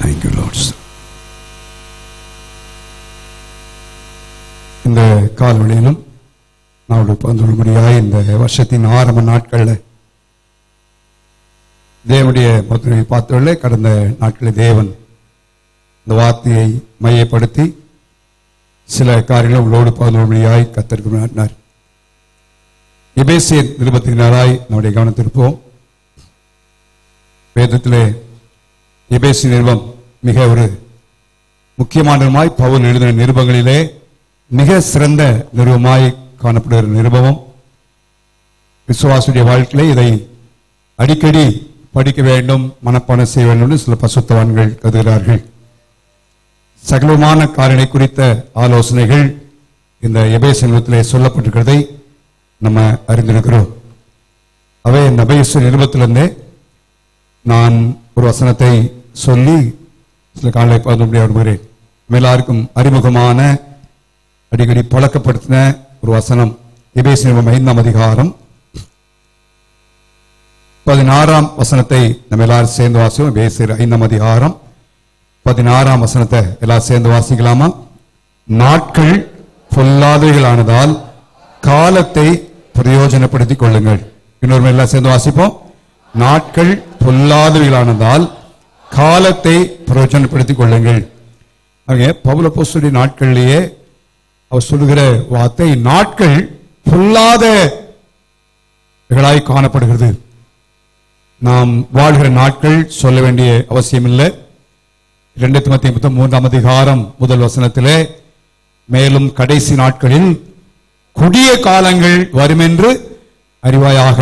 Thank you, Lord. இந்த கால்வழியிலும் நான் பந்துள்ளபடியாய் இந்த வருஷத்தின் ஆரம்ப நாட்களில் தேவனுடைய முத்திரையை பார்த்தவர்களே, கடந்த நாட்களில் தேவன் இந்த வார்த்தையை மையப்படுத்தி சில காரியங்களை உங்களோடு பந்துள்ளபடியாய் கர்த்தருக்கு நாட்டினார். எபேசியர் நிருபத்தினாராய் நம்முடைய கவனத்திருப்போம். வேதத்திலே எபேசிய நிருபம் மிக ஒரு முக்கியமானதுமாய் பவுல் எழுதின நிருபங்களிலே மிக சிறந்த நிருபமாய் காணப்படுகிற நிருபம். விசுவாசுடைய வாழ்க்கையிலே இதை அடிக்கடி படிக்க வேண்டும், மனப்பாடம் செய்ய வேண்டும் என்று சில பசுத்தவான்கள் கருதுகிறார்கள். சகலமான காரியங்களை குறித்த ஆலோசனைகள் இந்த எபேசிய நிருபத்திலே சொல்லப்பட்டிருக்கிறதை நம்ம அறிந்திருக்கிறோம். அவை இந்த எபேசிய நிருபத்திலிருந்தே நான் ஒரு வசனத்தை சொல்லி சில காலை பகிர்ந்து வருகிறேன். எல்லாருக்கும் அறிமுகமான அடிக்கடி பழக்கப்படுத்தின ஒரு வசனம் எபேசிய 5ஆம் அதிகாரம் 16ஆம் வசனத்தை நம்ம எல்லாரும் சேர்ந்து வாசிப்போம். எபேசியர் 5ஆம் அதிகாரம் 16ஆம் வசனத்தை எல்லாரும் சேர்ந்து வாசிக்கலாமா? நாட்கள் பொல்லாதவைகளானதால் காலத்தை பிரயோஜனப்படுத்திக் கொள்ளுங்கள். இன்னொரு எல்லாம் சேர்ந்து வாசிப்போம். நாட்கள் பொல்லாதவைகளானதால் காலத்தை பிரயோஜனப்படுத்திக் கொள்ளுங்கள். பவுல் அப்போஸ்தலனுடைய நாட்களிலேயே அவர் சொல்லுகிற வார்த்தை நாட்கள் பொல்லாதவைகளாய் காணப்படுகிறது. நாம் வாழ்கிற நாட்கள் சொல்ல வேண்டிய அவசியம் இல்லை. 2 தீமோத்தேயு 3ஆம் அதிகாரம் 1 வசனத்திலே மேலும் கடைசி நாட்களில் கொடிய காலங்கள் வரும் என்று அறிவாயாக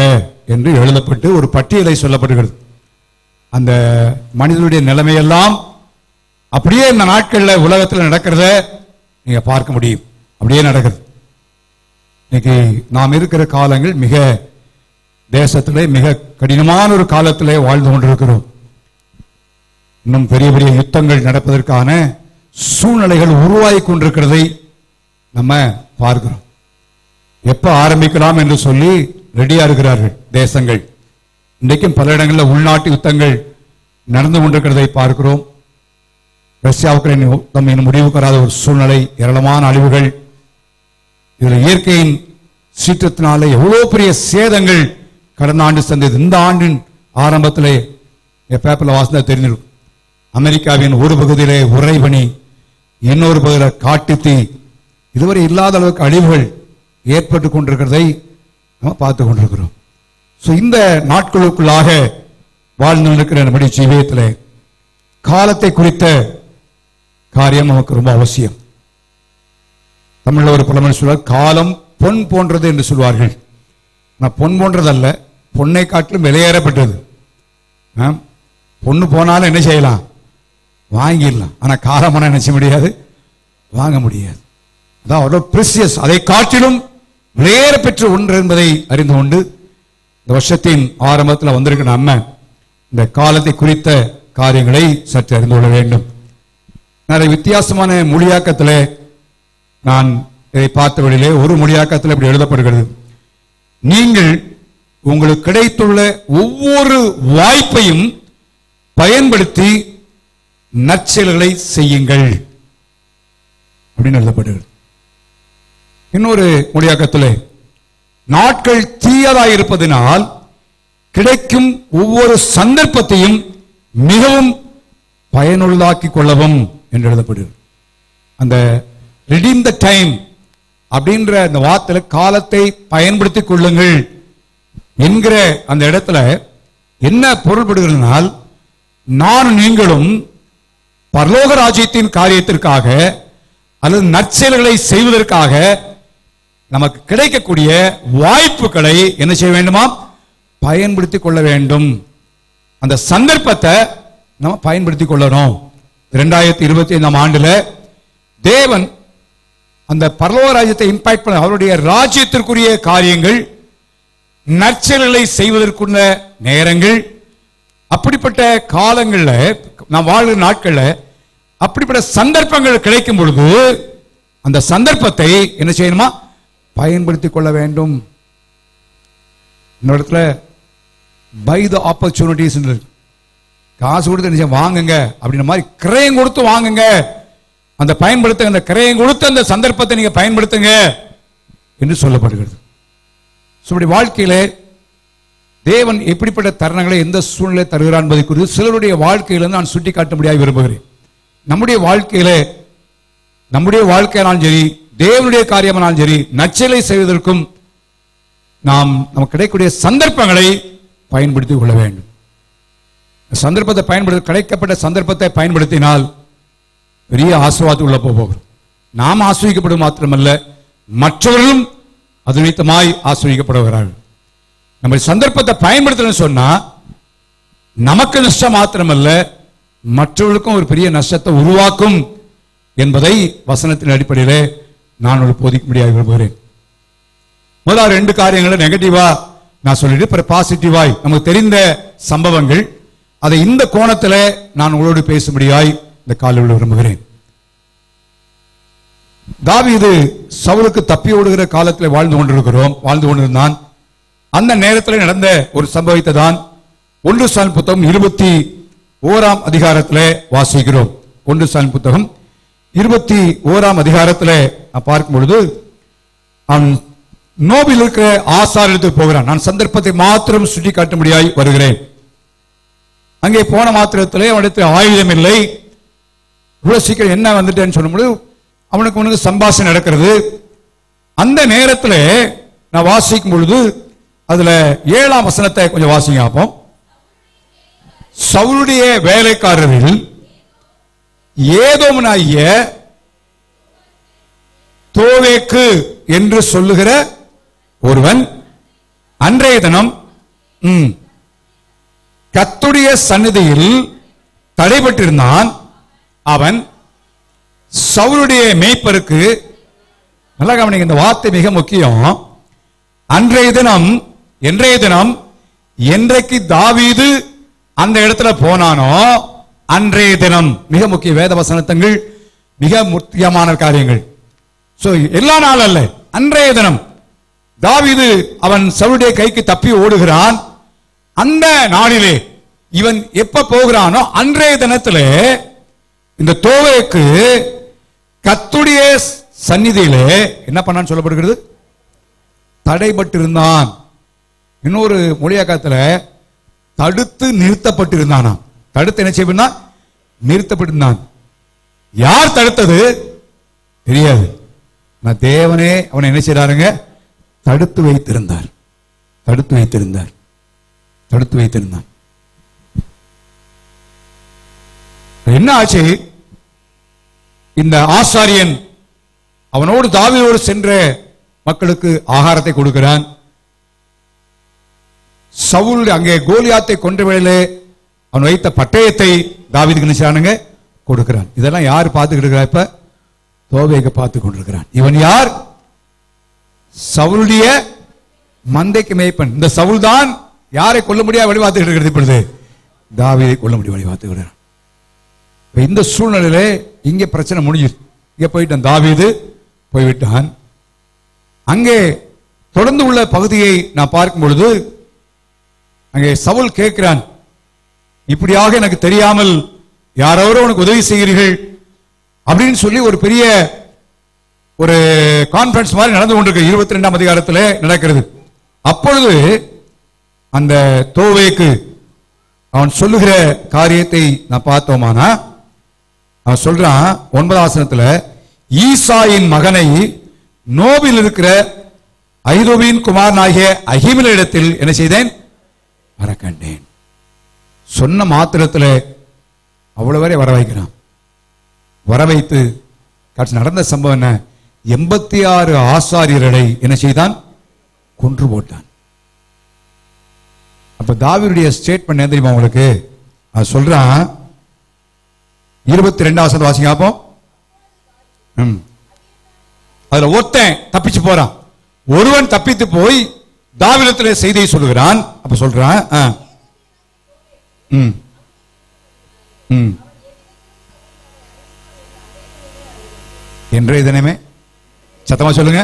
என்று எழுதப்பட்டு ஒரு பட்டியலை சொல்லப்படுகிறது. அந்த மனிதனுடைய நிலைமையெல்லாம் அப்படியே இந்த நாட்களில் உலகத்தில் நடக்கிறத நீங்க பார்க்க முடியும். அப்படியே நடக்கிறது. இன்னைக்கு நாம் இருக்கிற காலங்கள் மிக தேசத்திலே மிக கடினமான ஒரு காலத்திலே வாழ்ந்து கொண்டிருக்கிறோம். இன்னும் பெரிய பெரிய யுத்தங்கள் நடப்பதற்கான சூழ்நிலைகள் உருவாகி கொண்டிருக்கிறதை நம்ம பார்க்கிறோம். எப்ப ஆரம்பிக்கலாம் என்று சொல்லி ரெடியா இருக்கிறார்கள் தேசங்கள். இன்றைக்கும் பல இடங்களில் உள்நாட்டு யுத்தங்கள் நடந்து கொண்டிருக்கிறதை பார்க்கிறோம். ரஷ்யா உக்ரைன் யுத்தம் இன்னும் முடிவுக்கு வராத ஒரு சூழ்நிலை, ஏராளமான அழிவுகள். இதில் இயற்கையின் சீற்றத்தினாலே எவ்வளவு பெரிய சேதங்கள் கடந்த ஆண்டு சந்தது. இந்த ஆண்டின் ஆரம்பத்திலே பேப்பர்ல வாசனை தெரிஞ்சிருக்கும். அமெரிக்காவின் ஒரு பகுதியிலே உறைபனி, இன்னொரு பகுதியில் காட்டுத்தீ, இதுவரை இல்லாத அளவுக்கு அழிவுகள் ஏற்பட்டு கொண்டிருக்கிறதை நம்ம பார்த்து கொண்டிருக்கிறோம். இந்த நாட்களுக்குள்ளாக வாழ்ந்து இருக்கிற நம்முடைய ஜீவியத்தில் காலத்தை குறித்த காரியம் நமக்கு ரொம்ப அவசியம். தமிழ்ல ஒரு பழமொழி சொல்வார், காலம் பொன் போன்றது என்று சொல்வார்கள். பொன் போன்றதல்ல, பொன்னை காட்டிலும் விலையேறப்பட்டது. பொண்ணு போனாலும் என்ன செய்யலாம்? வாங்கிடலாம். ஆனா காலமான என்ன செய்ய முடியாது? வாங்க முடியாது. அதான் அவ்வளவு பிரீசியஸ், அதை காட்டிலும் விலையேற பெற்ற ஒன்று என்பதை அறிந்து கொண்டு இந்த வருஷத்தின் ஆரம்பத்தில் வந்திருக்க நம்ம இந்த காலத்தை குறித்த காரியங்களை சற்று அறிந்து கொள்ள வேண்டும். நிறைய வித்தியாசமான மொழியாக்கத்தில் நான் இதை பார்த்த வழியிலே ஒரு மொழியாக்கத்தில் இப்படி எழுதப்படுகிறது, நீங்கள் உங்களுக்கு கிடைத்துள்ள ஒவ்வொரு வாய்ப்பையும் பயன்படுத்தி நற்செயல்களை செய்யுங்கள் அப்படின்னு எழுதப்படுகிறது. இன்னொரு மொழியாக்கத்தில் நாட்கள் தீயதாய் இருப்பதனால் கிடைக்கும் ஒவ்வொரு சந்தர்ப்பத்தையும் மிகவும் பயனுள்ளதாக்கிக் கொள்ளவும் என்று எழுதப்படுகிறது. அந்த redeem the time அப்படின்ற அந்த வார்த்தையில காலத்தை பயன்படுத்திக் கொள்ளுங்கள் என்கிற அந்த இடத்துல என்ன பொருள்படுகிறதுனால், நான் நீங்களும் பரலோக ராஜ்யத்தின் காரியத்திற்காக அல்லது நற்செயல்களை செய்வதற்காக நமக்கு கிடைக்கக்கூடிய வாய்ப்புகளை என்ன செய்ய வேண்டுமா? பயன்படுத்திக் கொள்ள வேண்டும். அந்த சந்தர்ப்பத்தை நம்ம பயன்படுத்திக் கொள்ளணும். 2025ஆம் ஆண்டுல தேவன் அந்த பரலோக ராஜ்யத்தை இம்பாக்ட் பண்ண அவருடைய ராஜ்யத்திற்குரிய காரியங்கள், நற்செயல்களை செய்வதற்குள்ள நேரங்கள், அப்படிப்பட்ட காலங்கள்ல நாம் வாழ்கிற நாட்கள்ல அப்படிப்பட்ட சந்தர்ப்பங்கள் கிடைக்கும் பொழுது அந்த சந்தர்ப்பத்தை என்ன செய்யணுமா? பயன்படுத்திக் கொள்ள வேண்டும். இந்த இடத்துல பை த ஆப்பர்ச்சுனிட்டிஸ் காசு கொடுத்து நிச்சயம் வாங்குங்க அப்படின்ற மாதிரி கிரயம் கொடுத்து வாங்குங்க, அந்த பயன்படுத்துங்க, அந்த கிரயம் கொடுத்து அந்த சந்தர்ப்பத்தை நீங்க பயன்படுத்துங்க என்று சொல்லப்படுகிறது. வாழ்க்கையிலே தேவன் எப்படிப்பட்ட தருணங்களை எந்த சூழ்நிலை தருகிறான் என்பதை குறித்து சிலருடைய வாழ்க்கையிலிருந்து நான் சுட்டி காட்ட முடியாது விரும்புகிறேன். நம்முடைய வாழ்க்கையானாலும் சரி, தேவனுடைய காரியமானாலும் சரி, நற்செயலை செய்வதற்கும் நாம் நமக்கு கிடைக்கக்கூடிய சந்தர்ப்பங்களை பயன்படுத்திக் கொள்ள வேண்டும். சந்தர்ப்பத்தை கிடைக்கப்பட்ட சந்தர்ப்பத்தை பயன்படுத்தினால் பெரிய ஆசீர்வாதம் உள்ள போகிறோம். நாம் ஆசீர்வதிக்கப்படும் மாத்திரமல்ல, மற்றவர்களும் அது நிமித்தமாய் ஆசீர்வதிக்கப்படுகிறார்கள். நம்ம சந்தர்ப்பத்தை பயன்படுத்தணும்னு சொன்னா நமக்கு நஷ்டம் மாத்திரமல்ல, மற்றவர்களுக்கும் ஒரு பெரிய நஷ்டத்தை உருவாக்கும் என்பதை வசனத்தின் அடிப்படையிலே நான் ஒரு போதிக்க முடியாது விரும்புகிறேன். முதல் 2 காரியங்களை நெகட்டிவா நான் சொல்லிட்டு பாசிட்டிவாய் நமக்கு தெரிந்த சம்பவங்கள், அதை இந்த கோணத்தில் நான் உங்களோடு பேசும்படியாய் இந்த காலையில் விரும்புகிறேன். தாவீது சவுலுக்கு தப்பி ஓடுகிற காலத்தில் வாழ்ந்து கொண்டிருந்தான். அந்த நேரத்தில் நடந்த ஒரு சம்பவத்தை தான் 1 சாமுவேல் புத்தகம் 21ஆம் அதிகாரத்தில் வாசிக்கிறோம். 1 சாமுவேல் புத்தகம் 21ஆம் அதிகாரத்தில் பார்க்கும் பொழுது அவன் நோபில் இருக்கிற ஆசாரியத்துக்கு போகிறான். நான் சந்தர்ப்பத்தை மாத்திரம் சுட்டி காட்டும்படியாய் வருகிறேன். அங்கே போன மாத்திரத்திலே அவனிடத்தில் ஆயுதம் இல்லை. இவ்வளவு சீக்கிரம் என்ன வந்துட்டேன்னு சொல்லும்போது அவனுக்கு சம்பாஷணை நடக்கிறது. அந்த நேரத்தில் நான் வாசிக்கும் பொழுது அதுல 7ஆம் வசனத்தை கொஞ்சம் வாசிங்க பார்ப்போம். சவுலுடைய வேலைக்காரரில் ஏதோமனாகிய தோவேக்கு என்று சொல்லுகிற ஒருவன் அன்றைய தினம் கர்த்தருடைய சந்நிதியில் தடைபட்டிருந்தான். அவன் சவுலுடைய மேய்ப்பருக்கு, நல்லா கவனிங்க, இந்த வார்த்தை மிக முக்கியம். அன்றைய தினம், என்றைக்கு தாவீது அந்த இடத்துல போனானோ அன்றைய தினம், மிக முக்கிய வேத வசனங்கள், மிக முக்கியமான காரியங்கள். எல்லா நாள் அல்ல, அன்றைய தினம் தாவீது அவன் சவுலுடைய கைக்கு தப்பி ஓடுகிறான். அந்த நாளிலே இவன் எப்ப போகிறானோ அன்றைய தினத்திலே இந்த தோவேக்கு கர்த்தருடைய சந்நிதியிலே என்ன பண்ணான்னு சொல்லப்படுகிறது, தடைபட்டிருந்தான். இன்னொரு மொழியாக்கத்தில் தடுத்து நிறுத்தப்பட்டிருந்தானா. தடுத்து என்ன செய்யணும், நிறுத்தப்பட்டிருந்தான். யார் தடுத்தது தெரியாது. தேவனே அவனை என்ன செய்யறாருங்க, தடுத்து வைத்திருந்தார். என்ன ஆச்சு, இந்த ஆசாரியன் அவனோடு தாவீதோடு சென்ற மக்களுக்கு ஆகாரத்தை கொடுக்கிறான். சவுல் அங்கே கோலியாத்தை கொன்ற வேளையிலே அவன் வைத்த பட்டயத்தை தாவீதுக்கு நினைச்சானுங்க கொடுக்கிறான். இதெல்லாம் யார் பார்த்துக்கிட்டு இருக்கிறா, இப்ப தோவேக்கு பார்த்து கொண்டிருக்கிறான். இவன் யார், சவுலுடைய மந்தைக்கு மேய்ப்பன். இந்த சவுல் தான் யாரை கொல்ல முடியாது வழி பார்த்துக்கிட்டு இருக்கிறது, இப்பொழுது தாவீதை கொல்ல முடிய வழி பார்த்துக்கிறான். இந்த சூழ்நிலையில இங்கே பிரச்சனை முடிஞ்சிருச்சு. இங்கே போயிட்டான், தாவீது போய்விட்டான். அங்கே தொடர்ந்து உள்ள பகுதியை நான் பார்க்கும் பொழுது அங்கே சவுல் கேட்கிறான், இப்படியாக எனக்கு தெரியாமல் யாரோரோ உனக்கு உதவி செய்கிறீர்கள் அப்படின்னு சொல்லி ஒரு பெரிய ஒரு கான்ஃபரன்ஸ் மாதிரி நடந்து கொண்டிருக்கு. 22ஆம் அதிகாரத்தில் நடக்கிறது. அப்பொழுது அந்த தோவேக்கு அவன் சொல்லுகிற காரியத்தை நான் பார்த்தோமானா, அவன் சொல்றான் 9ஆம் வசனத்தில், ஈசாயின் மகனை நோபில் இருக்கிற ஐதோவின் குமாரனாகிய அகிமிலிடத்தில் என்ன செய்தேன், மறக்கண்டேன். சொன்ன மாத்திரத்தில் அவ்வளவு வரை வர வைக்கிறான். வர வைத்து நடந்த சம்பவம் என்ன, 86 ஆசாரியர்களை என்ன செய்தான், கொன்று போட்டான். அப்ப தாவீதுடைய ஸ்டேட்மெண்ட் என்ன தெரியுமா உங்களுக்கு, அது சொல்றான் 22ஆம் வசனம் வாசிங்க பாப்போம். அதுல ஒருத்தன் தப்பிச்சு போறான். ஒருவன் தப்பித்து போய் தாவீதிடத்திலே செய்தியை சொல்லுகிறான். அப்ப சொல்றான், இன்றைய தினமே, சத்தமா சொல்லுங்க.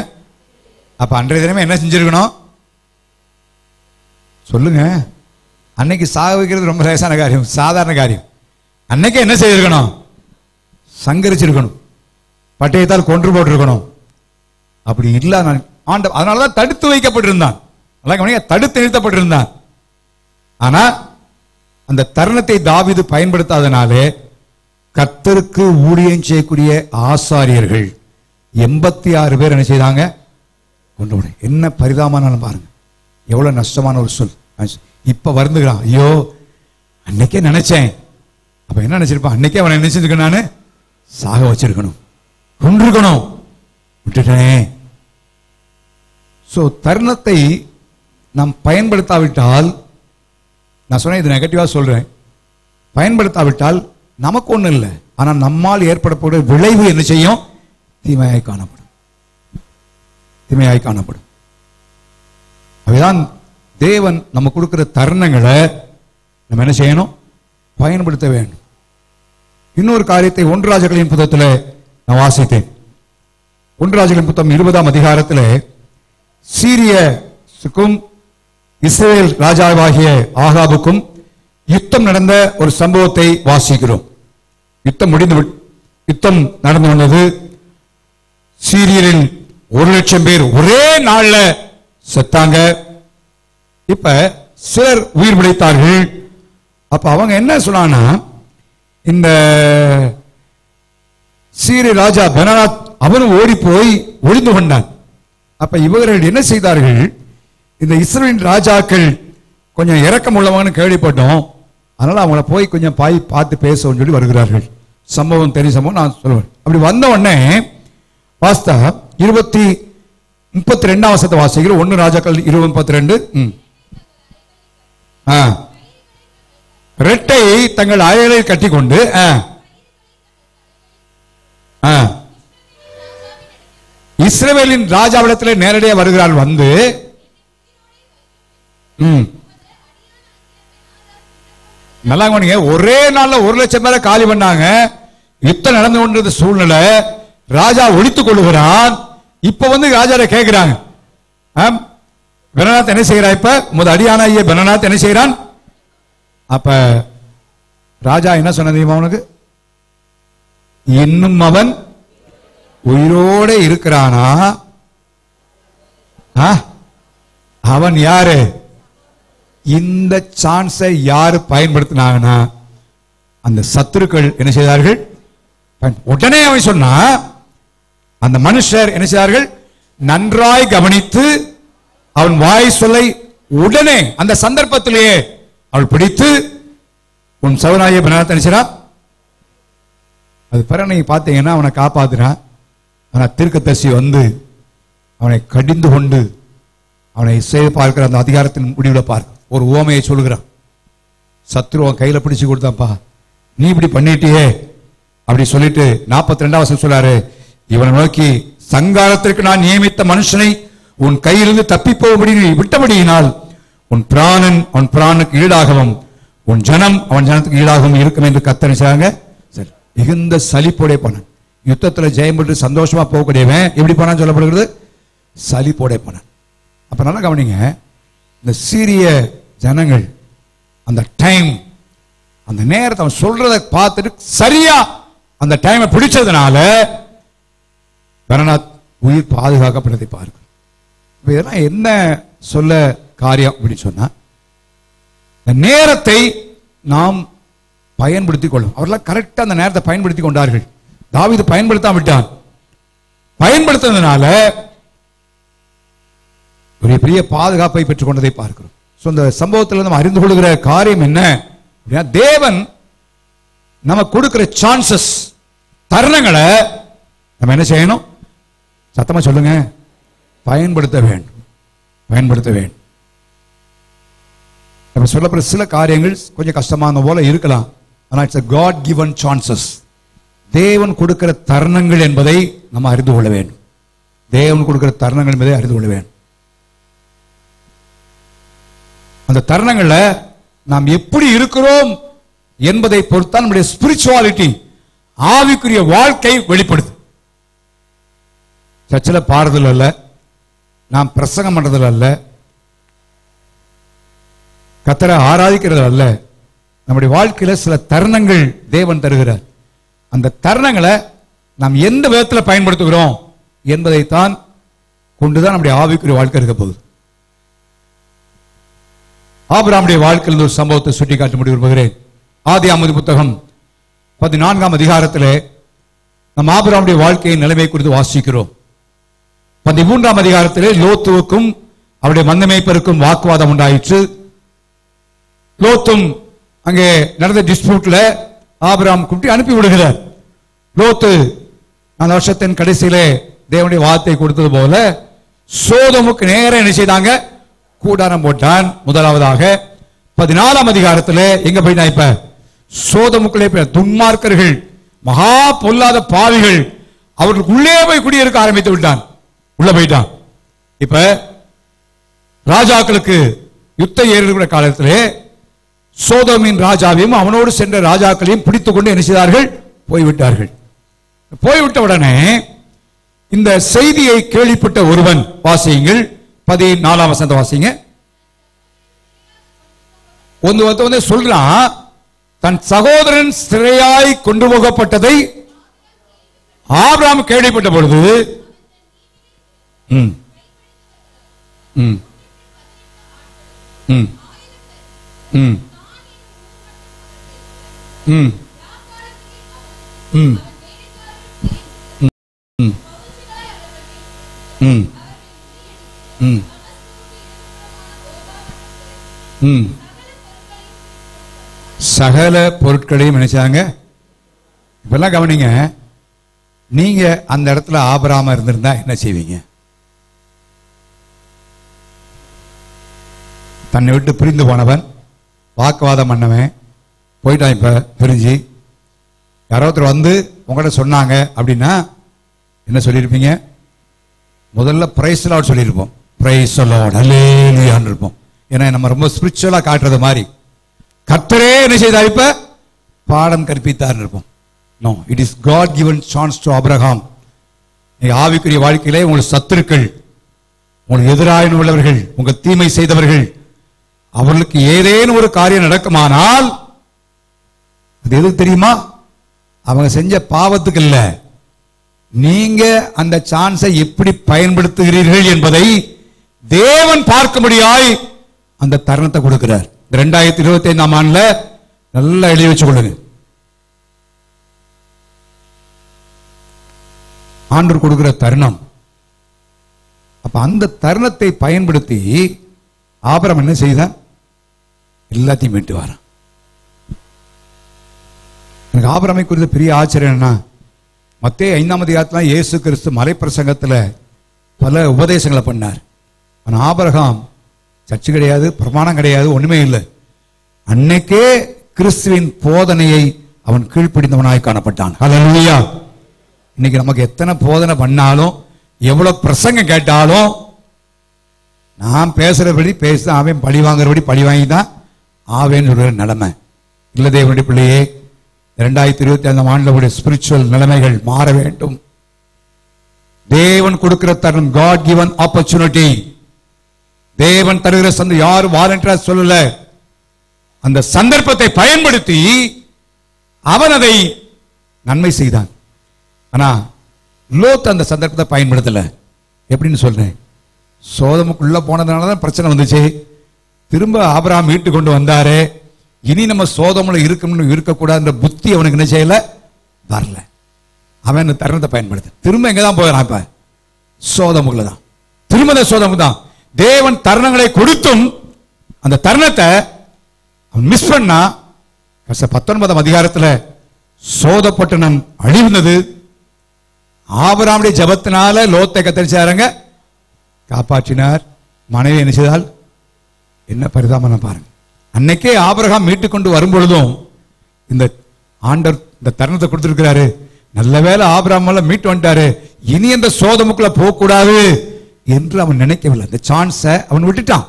அப்ப அன்றைய தினமே என்ன செஞ்சிருக்கணும் சொல்லுங்க, அன்னைக்கு சாக வைக்கிறது ரொம்ப லேசான காரியம், சாதாரண காரியம். அன்னைக்கு என்ன செய்திருக்கணும்? சங்கரிச்சிருக்கணும், பட்டயத்தால் கொன்று போட்டிருக்கணும். அப்படி இல்ல ஆண்டவர் அதனாலதான் தடுத்து வைக்கப்பட்டிருந்தான், தடுத்து நிறுத்தப்பட்டிருந்தான். ஆனா அந்த தருணத்தை தாவீது பயன்படுத்தாதனாலே கர்த்தருக்கு ஊழியம் செய்யக்கூடிய ஆசாரியர்கள் 86 பேர் என்ன செய்தாங்க? கொண்டு விட. என்ன பரிதாபமான பாருங்க, எவ்வளவு நஷ்டமான ஒரு சொல். இப்ப வருந்துகிறான், ஐயோ அன்னைக்கே நினைச்சேன். அப்ப என்ன நினைச்சிருப்பான்? அன்னைக்கே அவனை நினைச்சிருக்கேன், நானு சாக வச்சிருக்கணும், கொண்டிருக்கணும், விட்டுட்டேன். சோ தருணத்தை நாம் பயன்படுத்தாவிட்டால், நான் சொன்னேன் இது நெகட்டிவா சொல்றேன், பயன்படுத்தாவிட்டால் நமக்கு ஒண்ணு இல்லை, ஆனா நம்மால் ஏற்படக்கூடிய விளைவு என்ன செய்யும்? தீமையாய் காணப்படும், தீமையாய் காணப்படும். அதுதான் தேவன் நம்ம கொடுக்கிற தருணங்களை நம்ம என்ன செய்யணும்? பயன்படுத்த வேண்டும். இன்னொரு காரியத்தை 1 ராஜாக்களின் புத்தகத்தில் நான் வாசித்தேன். 1 ராஜாக்களின் புத்தகம் 20ஆம் அதிகாரத்தில் சீரியக்கும் இஸ்ரவேல் ராஜாவாகிய ஆகாபுக்கும் யுத்தம் நடந்த ஒரு சம்பவத்தை வாசிக்கிறோம். யுத்தம் நடந்து வந்தது. சீரியரில் 1,00,000 பேர் ஒரே நாள்ல செத்தாங்க. இப்ப சிலர் உயிர் பிழைத்தார்கள். அப்ப அவங்க என்ன சொன்னாங்கன்னா, இந்த சீரிய ராஜா பெனாத் அவனும் ஓடி போய் ஒளிந்து கொண்டான். அப்ப இவர்கள் என்ன செய்தார்கள்? இந்த இஸ்ரவேலின் ராஜாக்கள் கொஞ்சம் இரக்கம் உள்ளவங்கன்னு கேள்விப்பட்டோம், அதனால அவங்கள போய் கொஞ்சம் பார்த்து பேச சொல்லி வருகிறார்கள். சம்பவம் தெரியும், சம்பவம் நான் சொல்லுவேன். அப்படி வந்த உடனே வாஸ்தா 32ஆம் வசனத்தை வாசிக்கிறோம். 1 ராஜாக்கள் 20:32. ரெட்டை தங்கள் அயலில் கட்டி கொண்டு இஸ்ரவேலின் ராஜாவிடத்தில் நேரடியாக வருகிறாள். வந்து நல்லா கவனிங்க, ஒரே நாள்ல 1,00,000 பேரை காலி பண்ணாங்க. யுத்தம் நடந்து கொண்டிருந்த சூழ்நிலை, ராஜா ஒழித்துக் கொள்ளுகிறான். இப்ப வந்து ராஜா கேட்கிறாங்க, பெனாத் என்ன செய்யறான்? இப்ப அடியானாகிய பெனாத் என்ன செய்யறான்? அப்ப ராஜா என்ன சொன்னது அவனுக்கு? இன்னும் அவன் உயிரோட இருக்கிறானா? அவன் யாரு? இந்த சான்ஸை யாரு பயன்படுத்தினாங்கன்னா அந்த சத்துருக்கள் என்ன செய்தார்கள்? உடனே அவன் சொன்னா, அந்த மனுஷர் என்ன செய்தார்கள்? நன்றாய் கவனித்து அவன் வாய் சொல்லை உடனே அந்த சந்தர்ப்பத்திலேயே அவள் பிடித்து உன் சவனாய பெனாத் நினைச்சான். அது பிறகு நீங்க பார்த்தீங்கன்னா அவனை காப்பாத்துறான். அவனை தீர்க்கதரிசி வந்து அவனை கடிந்து கொண்டு அவனை செய்து பார்க்கிற அந்த அதிகாரத்தின் முடிவில் பார்க்க ஒரு உவமையை சொல்லுகிறான். சத்ருவன் கையில பிடிச்சு கொடுத்தாப்பா, நீ இப்படி பண்ணிட்டியே அப்படி சொல்லிட்டு 42ஆம் வசனம் சொல்றாரு, இவனை நோக்கி சங்காரத்திற்கு நான் நியமித்த மனுஷனை உன் கையிலிருந்து தப்பி போகும்படி விட்டபடியினால் உன் பிராணன் அவன் பிராணுக்கு ஈடாகவும் உன் ஜனம் அவன் ஜனத்துக்கு ஈடாகவும் இருக்கும் என்று கத்தரிச்சாங்க. சரி, மிகுந்த சலிப்போடைய போனான். யுத்தத்தில் ஜெயம் பெற்று சந்தோஷமா போகக்கூடியவன் எப்படி போனான்னு சொல்லப்படுகிறது? சலிப்போடைய போனான். அப்ப நல்லா கவனிங்க, இந்த சீரிய ஜனங்கள் அந்த டைம், அந்த நேரத்தை அவன் சொல்றதை பார்த்துட்டு சரியா அந்த டைமை பிடிச்சதுனால பெனாத் உயிர் பாதுகாக்கப்பட்டதை பாருங்க. இதெல்லாம் என்ன சொல்ல காரியம் அப்படின்னு சொன்னா, இந்த நேரத்தை நாம் பயன்படுத்திக் கொள்ளும். அவர்கள் கரெக்டா அந்த நேரத்தை பயன்படுத்தி கொண்டார்கள். தாவீது பயன்படுத்தாம விட்டான். பயன்படுத்தினதுனால ஒரு பெரிய பாதுகாப்பை பெற்றுக் கொண்டதை பார்க்கிறோம். இந்த சம்பவத்தில் நம்ம அறிந்து கொள்கிற காரியம் என்ன? தேவன் நமக்கு கொடுக்கிற சான்சஸ், தருணங்களை நம்ம என்ன செய்யணும்? சத்தமா சொல்லுங்க, பயன்படுத்த வேண்டும், பயன்படுத்த வேண்டும். நம்ம சொல்லப்படுற சில காரியங்கள் கொஞ்சம் கஷ்டமான போல இருக்கலாம், ஆனால் it's a God given chances. தேவன் கொடுக்கிற தருணங்கள் என்பதை நம்ம அறிந்து கொள்ள வேண்டும். தேவன் கொடுக்கிற தருணங்கள் என்பதை அறிந்து கொள்ள வேண்டும். அந்த தருணங்கள்ல நாம் எப்படி இருக்கிறோம் என்பதை பொறுத்தான் நம்முடைய ஸ்பிரிச்சுவாலிட்டி, ஆவிக்குரிய வாழ்க்கை வெளிப்படுது. சர்ச்சில் பாடுதல் அல்ல, நாம் பிரசங்கம் பண்றதில் அல்ல, கர்த்தரை ஆராதிக்கிறது அல்ல, நம்முடைய வாழ்க்கையில சில தருணங்கள் தேவன் தருகிறார். அந்த தருணங்களை நாம் எந்த விதத்தில் பயன்படுத்துகிறோம் என்பதைத்தான் கொண்டுதான் நம்முடைய ஆவிக்குரிய வாழ்க்கை இருக்க போகுது. ஆபிரகாமுடைய வாழ்க்கையில் ஒரு சம்பவத்தை சுட்டி காட்ட முடிய விரும்புகிறேன். ஆதியாகம புத்தகம் 14ஆம் அதிகாரத்திலே நம் ஆபிரகாமுடைய வாழ்க்கையின் நிலைமை குறித்து வாசிக்கிறோம். 13ஆம் அதிகாரத்திலே லோத்துவுக்கும் அவருடைய மந்தை மேய்ப்பருக்கும் வாக்குவாதம் உண்டாயிற்று. லோத்தும் அங்கே நடந்த டிஸ்பியூட்ல ஆபிரகாம் கூட்டி அனுப்பி விடுகிறார். லோத்து அந்த வருஷத்தின் கடைசியிலே தேவனுடைய வார்த்தை கொடுத்தது போல சோதோமுக்கு நேரம் என்ன செய்தாங்க? கூடாரம் போட்டான். முதலாவதாக 14ஆம் அதிகாரத்தில் எங்க போயிட்டா? இப்ப சோதோமுக்குள்ளே துன்மார்க்கர்கள், மகா பொல்லாத பாவிகள் அவர்களுக்கு உள்ளே போய் குடியிருக்க ஆரம்பித்து விட்டான். உள்ள போயிட்டான். இப்ப ராஜாக்களுக்கு யுத்தம் ஏறுகிற காலத்திலே சோதோமின் ராஜாவையும் அவனோடு சென்ற ராஜாக்களையும் பிடித்துக் கொண்டு என்ன செய்தார்கள்? போய்விட்டார்கள். போய்விட்ட உடனே இந்த செய்தியை கேள்விப்பட்ட ஒருவன், வாசியுங்கள் 14ஆம் வசனத்தை வாசிங்க. வந்து சொல்றான், தன் சகோதரன் சிறையாய் கொண்டு போகப்பட்டதை ஆபிரகாம் கேள்விப்பட்ட பொழுது ம் ம் ம் ம் ம் ம் சகல பொருட்களையும் நினைச்சாங்க. இப்பெல்லாம் கவனிங்க, நீங்க அந்த இடத்துல ஆபிரகாமா இருந்திருந்தா என்ன செய்வீங்க? தன்னை விட்டு பிரிந்து போனவன், வாக்குவாதம் பண்ணவன் போயிட்டான். இப்ப பிரிஞ்சு யாரோ ஒருத்தர் வந்து உங்கள்கிட்ட சொன்னாங்க அப்படின்னா என்ன சொல்லியிருப்பீங்க? முதல்ல பிரைஸ் லார்ட் சொல்லியிருப்போம். பிரைஸ் லார்ட், ஹல்லேலூயான்னு இருப்போம். ஏன்னா நம்ம ரொம்ப ஸ்பிரிச்சுவலா காட்டுறது மாதிரி கர்த்தரே என்ன செய்தார்? இப்ப பாடம் கற்பித்தார் இருப்போம். No, it is God given chance to Abraham. ஆவிக்குரிய வாழ்க்கையிலே உங்கள் சத்துருக்கள், உங்களுக்கு எதிராக உள்ளவர்கள், உங்கள் தீமை செய்தவர்கள், அவர்களுக்கு ஏதேனும் ஒரு காரியம் நடக்குமானால் அது எது தெரியுமா? அவங்க செஞ்ச பாவத்துக்கு இல்ல, நீங்க அந்த சான்ஸை எப்படி பயன்படுத்துகிறீர்கள் என்பதை தேவன் பார்க்கும்படியாய் அந்த தருணத்தை கொடுக்கிறார். 2025ஆம் ஆண்டுல நல்லா எழுதி வச்சு கொள்ளுங்க. ஆண்டவர் கொடுக்கிற தருணம். அப்ப அந்த தருணத்தை பயன்படுத்தி ஆபிரகாம் என்ன செய்தான்? எல்லாத்தையும் மீட்டு வரான். எனக்கு ஆபிரகாமை குறித்த பெரிய ஆச்சரியம் என்ன, மத்தேயு 5ஆம் அதிகாரத்தில் இயேசு கிறிஸ்து மலைப்பிரசங்கத்தில் பல உபதேசங்களை பண்ணார். ஆனால் ஆபிரகாம் சர்ச்சு கிடையாது, பிரமாணம் கிடையாது, ஒண்ணுமே இல்லை. அன்னைக்கே கிறிஸ்துவின் போதனையை அவன் கீழ்ப்படிந்தவனாய் காணப்பட்டான். ஹல்லேலூயா. இன்னைக்கு நமக்கு எத்தனை போதனை பண்ணாலும், எவ்வளவு பிரசங்கம் கேட்டாலும், நான் பேசுறபடி பேச, அவன் பழி வாங்குறபடி பழி வாங்கி தான் ஆவேன்னு சொல்ற நிலைமை இல்ல. தேவனுடைய பிள்ளையே, 2025ஆம் ஆண்டுடைய ஸ்பிரிச்சுவல் நிலைமைகள் மாற வேண்டும். தேவன் கொடுக்கிற தருணம், காட் கிவன் ஆப்பர்ச்சுனிட்டி. தேவன் தருகிற சந்தர்ப்பம், யாரும் வாலண்டியரா சொல்லல. அந்த சந்தர்ப்பத்தை பயன்படுத்தி அவன் அதை நன்மை செய்தான். ஆனா லோத் அந்த சந்தர்ப்பத்தை பயன்படுத்தல. எப்படின்னு சொல்றேன், சோதமுக்குள்ள போனதுனாலதான் பிரச்சனை வந்துச்சு. திரும்ப ஆபிரகாம் மீட்டு கொண்டு வந்தாரு. இனி நம்ம சோதமுல இருக்கக்கூடாதுன்ற புத்தி அவனுக்கு என்ன செய்யல, வரல. அவன் அந்த தருணத்தை பயன்படுத்த திரும்ப எங்கதான் போகிறான்? இப்ப சோதமுக்குள்ள தான், திரும்ப சோதமுக்கு தான். தேவன் தருணங்களை கொடுத்தும் அந்த தருணத்தை அவன் மிஸ் பண்ணா. 19ஆம் அதிகாரத்தில் சோதப்பட்டணம் அழிவுனது. ஆபிரகாமுடைய ஜெபத்தினால லோத்தை கத்தரிச்சாருங்க, காப்பாற்றினார். மனைவி என்ன செய்தால்? என்ன பரிதாபம் பாருங்க. அன்னைக்கே ஆபிரகாம் மீட்டு கொண்டு வரும் பொழுதும் இந்த ஆண்டவர் இந்த தருணத்தை கொடுத்திருக்கிறாரு. நல்ல வேளை ஆபிரகாம் மீட்டு வந்துட்டாரு, இனி அந்த சோதமுக்குள்ள போக கூடாது என்று அவன் நினைக்கவில்லை. அந்த சான்ஸை அவன் விட்டுட்டான்.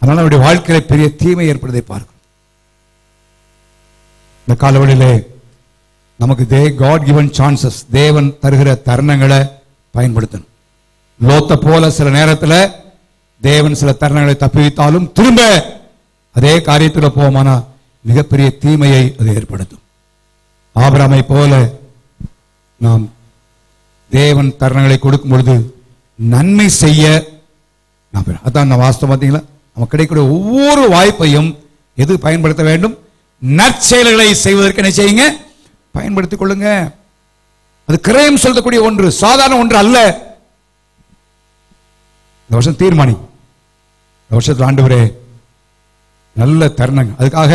அதனால அவருடைய வாழ்க்கையில பெரிய தீமை ஏற்படுவதை பார்க்கணும். இந்த காலவெளியிலே நமக்கு காட் கிவன் சான்சஸ், தேவன் தருகிற தருணங்களை பயன்படுத்தணும். லோத்த போல சில நேரத்தில் தேவன் சில தருணங்களை தப்புவித்தாலும் திரும்ப அதே காரியத்தில் போவோமானா மிகப்பெரிய தீமையை அது ஏற்படுத்தும். ஆபிரகாமை போல நாம் தேவன் தருணங்களை கொடுக்கும் பொழுது நன்மை செய்ய அதான் வாஸ்தவம். பார்த்தீங்களா, நமக்கு கிடைக்கிற ஒவ்வொரு வாய்ப்பையும் எது பயன்படுத்த வேண்டும்? நற்செயல்களை செய்வதற்கு என்ன செய்யுங்க? பயன்படுத்திக் கொள்ளுங்க. அது கிரயம் சொல்லக்கூடிய ஒன்று, சாதாரண ஒன்று அல்ல. இந்த வருஷம் தீர்மானி, இந்த வருஷத்துல ஆண்டவரே நல்ல தருணங்க, அதுக்காக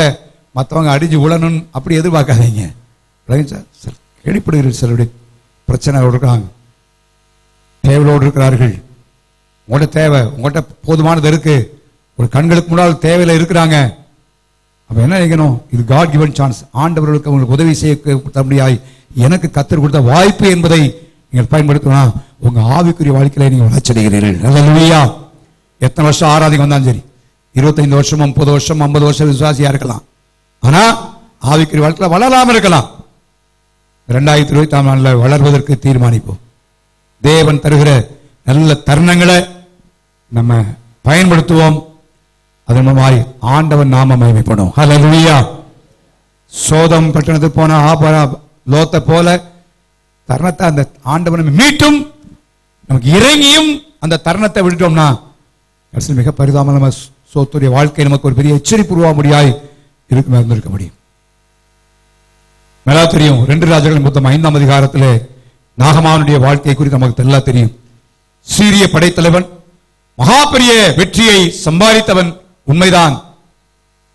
மற்றவங்க அடிஞ்சு உழணும் அப்படி எதிர்பார்க்காதீங்க. கேள்விப்படுகிற சிலருடைய பிரச்சனையோடு இருக்கிறாங்க, தேவையோடு இருக்கிறார்கள். உங்கள்கிட்ட தேவை, உங்கள்கிட்ட போதுமானது இருக்கு, ஒரு கண்களுக்கு முன்னால் தேவையில இருக்கிறாங்க. அப்ப என்ன நினைக்கணும்? இது காட் கிவன் சான்ஸ், ஆண்டவர்களுக்கு உங்களுக்கு உதவி செய்ய தம்பியாய் எனக்கு கத்தர் கொடுத்த வாய்ப்பு என்பதை நீங்கள் பயன்படுத்தணும். உங்க ஆவிக்குரிய வாழ்க்கையில நீங்க வளர்ச்சியடைகிறீர்கள். அல்லேலூயா. எத்தனை வருஷம் ஆராதிக்க வந்தாலும் சரி, 25 வருஷம் 30 வருஷம் 50 வருஷம் விசுவாசியா இருக்கலாம், ஆனா ஆவிக்குரிய வாழ்க்கையில வளராம இருக்கலாம். 2024 வளர்வதற்கு தீர்மானிப்போம். தேவன் தருகிற நல்ல தருணங்களை நம்ம பயன்படுத்துவோம். அதன் மூலமாய் ஆண்டவன் நாம மகிமைப்படும். ஹல்லேலூயா. சோதம் பட்டணத்துக்கு போன லோத்தை போல தருணத்தை அந்த ஆண்டவன் மீட்டும் நமக்கு இறங்கியும் அந்த தருணத்தை விட்டுட்டோம்னா மிக பரிதாபமான சோத்துடைய வாழ்க்கை நமக்கு ஒரு பெரிய எச்சரிப்பு உருவா முடியாய் இருக்க முடியும். மேலா தெரியும், 2 ராஜாக்களின் புத்தகம் 5ஆம் அதிகாரத்திலே நாகமானுடைய வாழ்க்கை குறித்து நமக்கு நல்லா தெரியும். சீரிய படைத்தலைவன், மகா பெரிய வெற்றியை சம்பாதித்தவன் உண்மைதான்.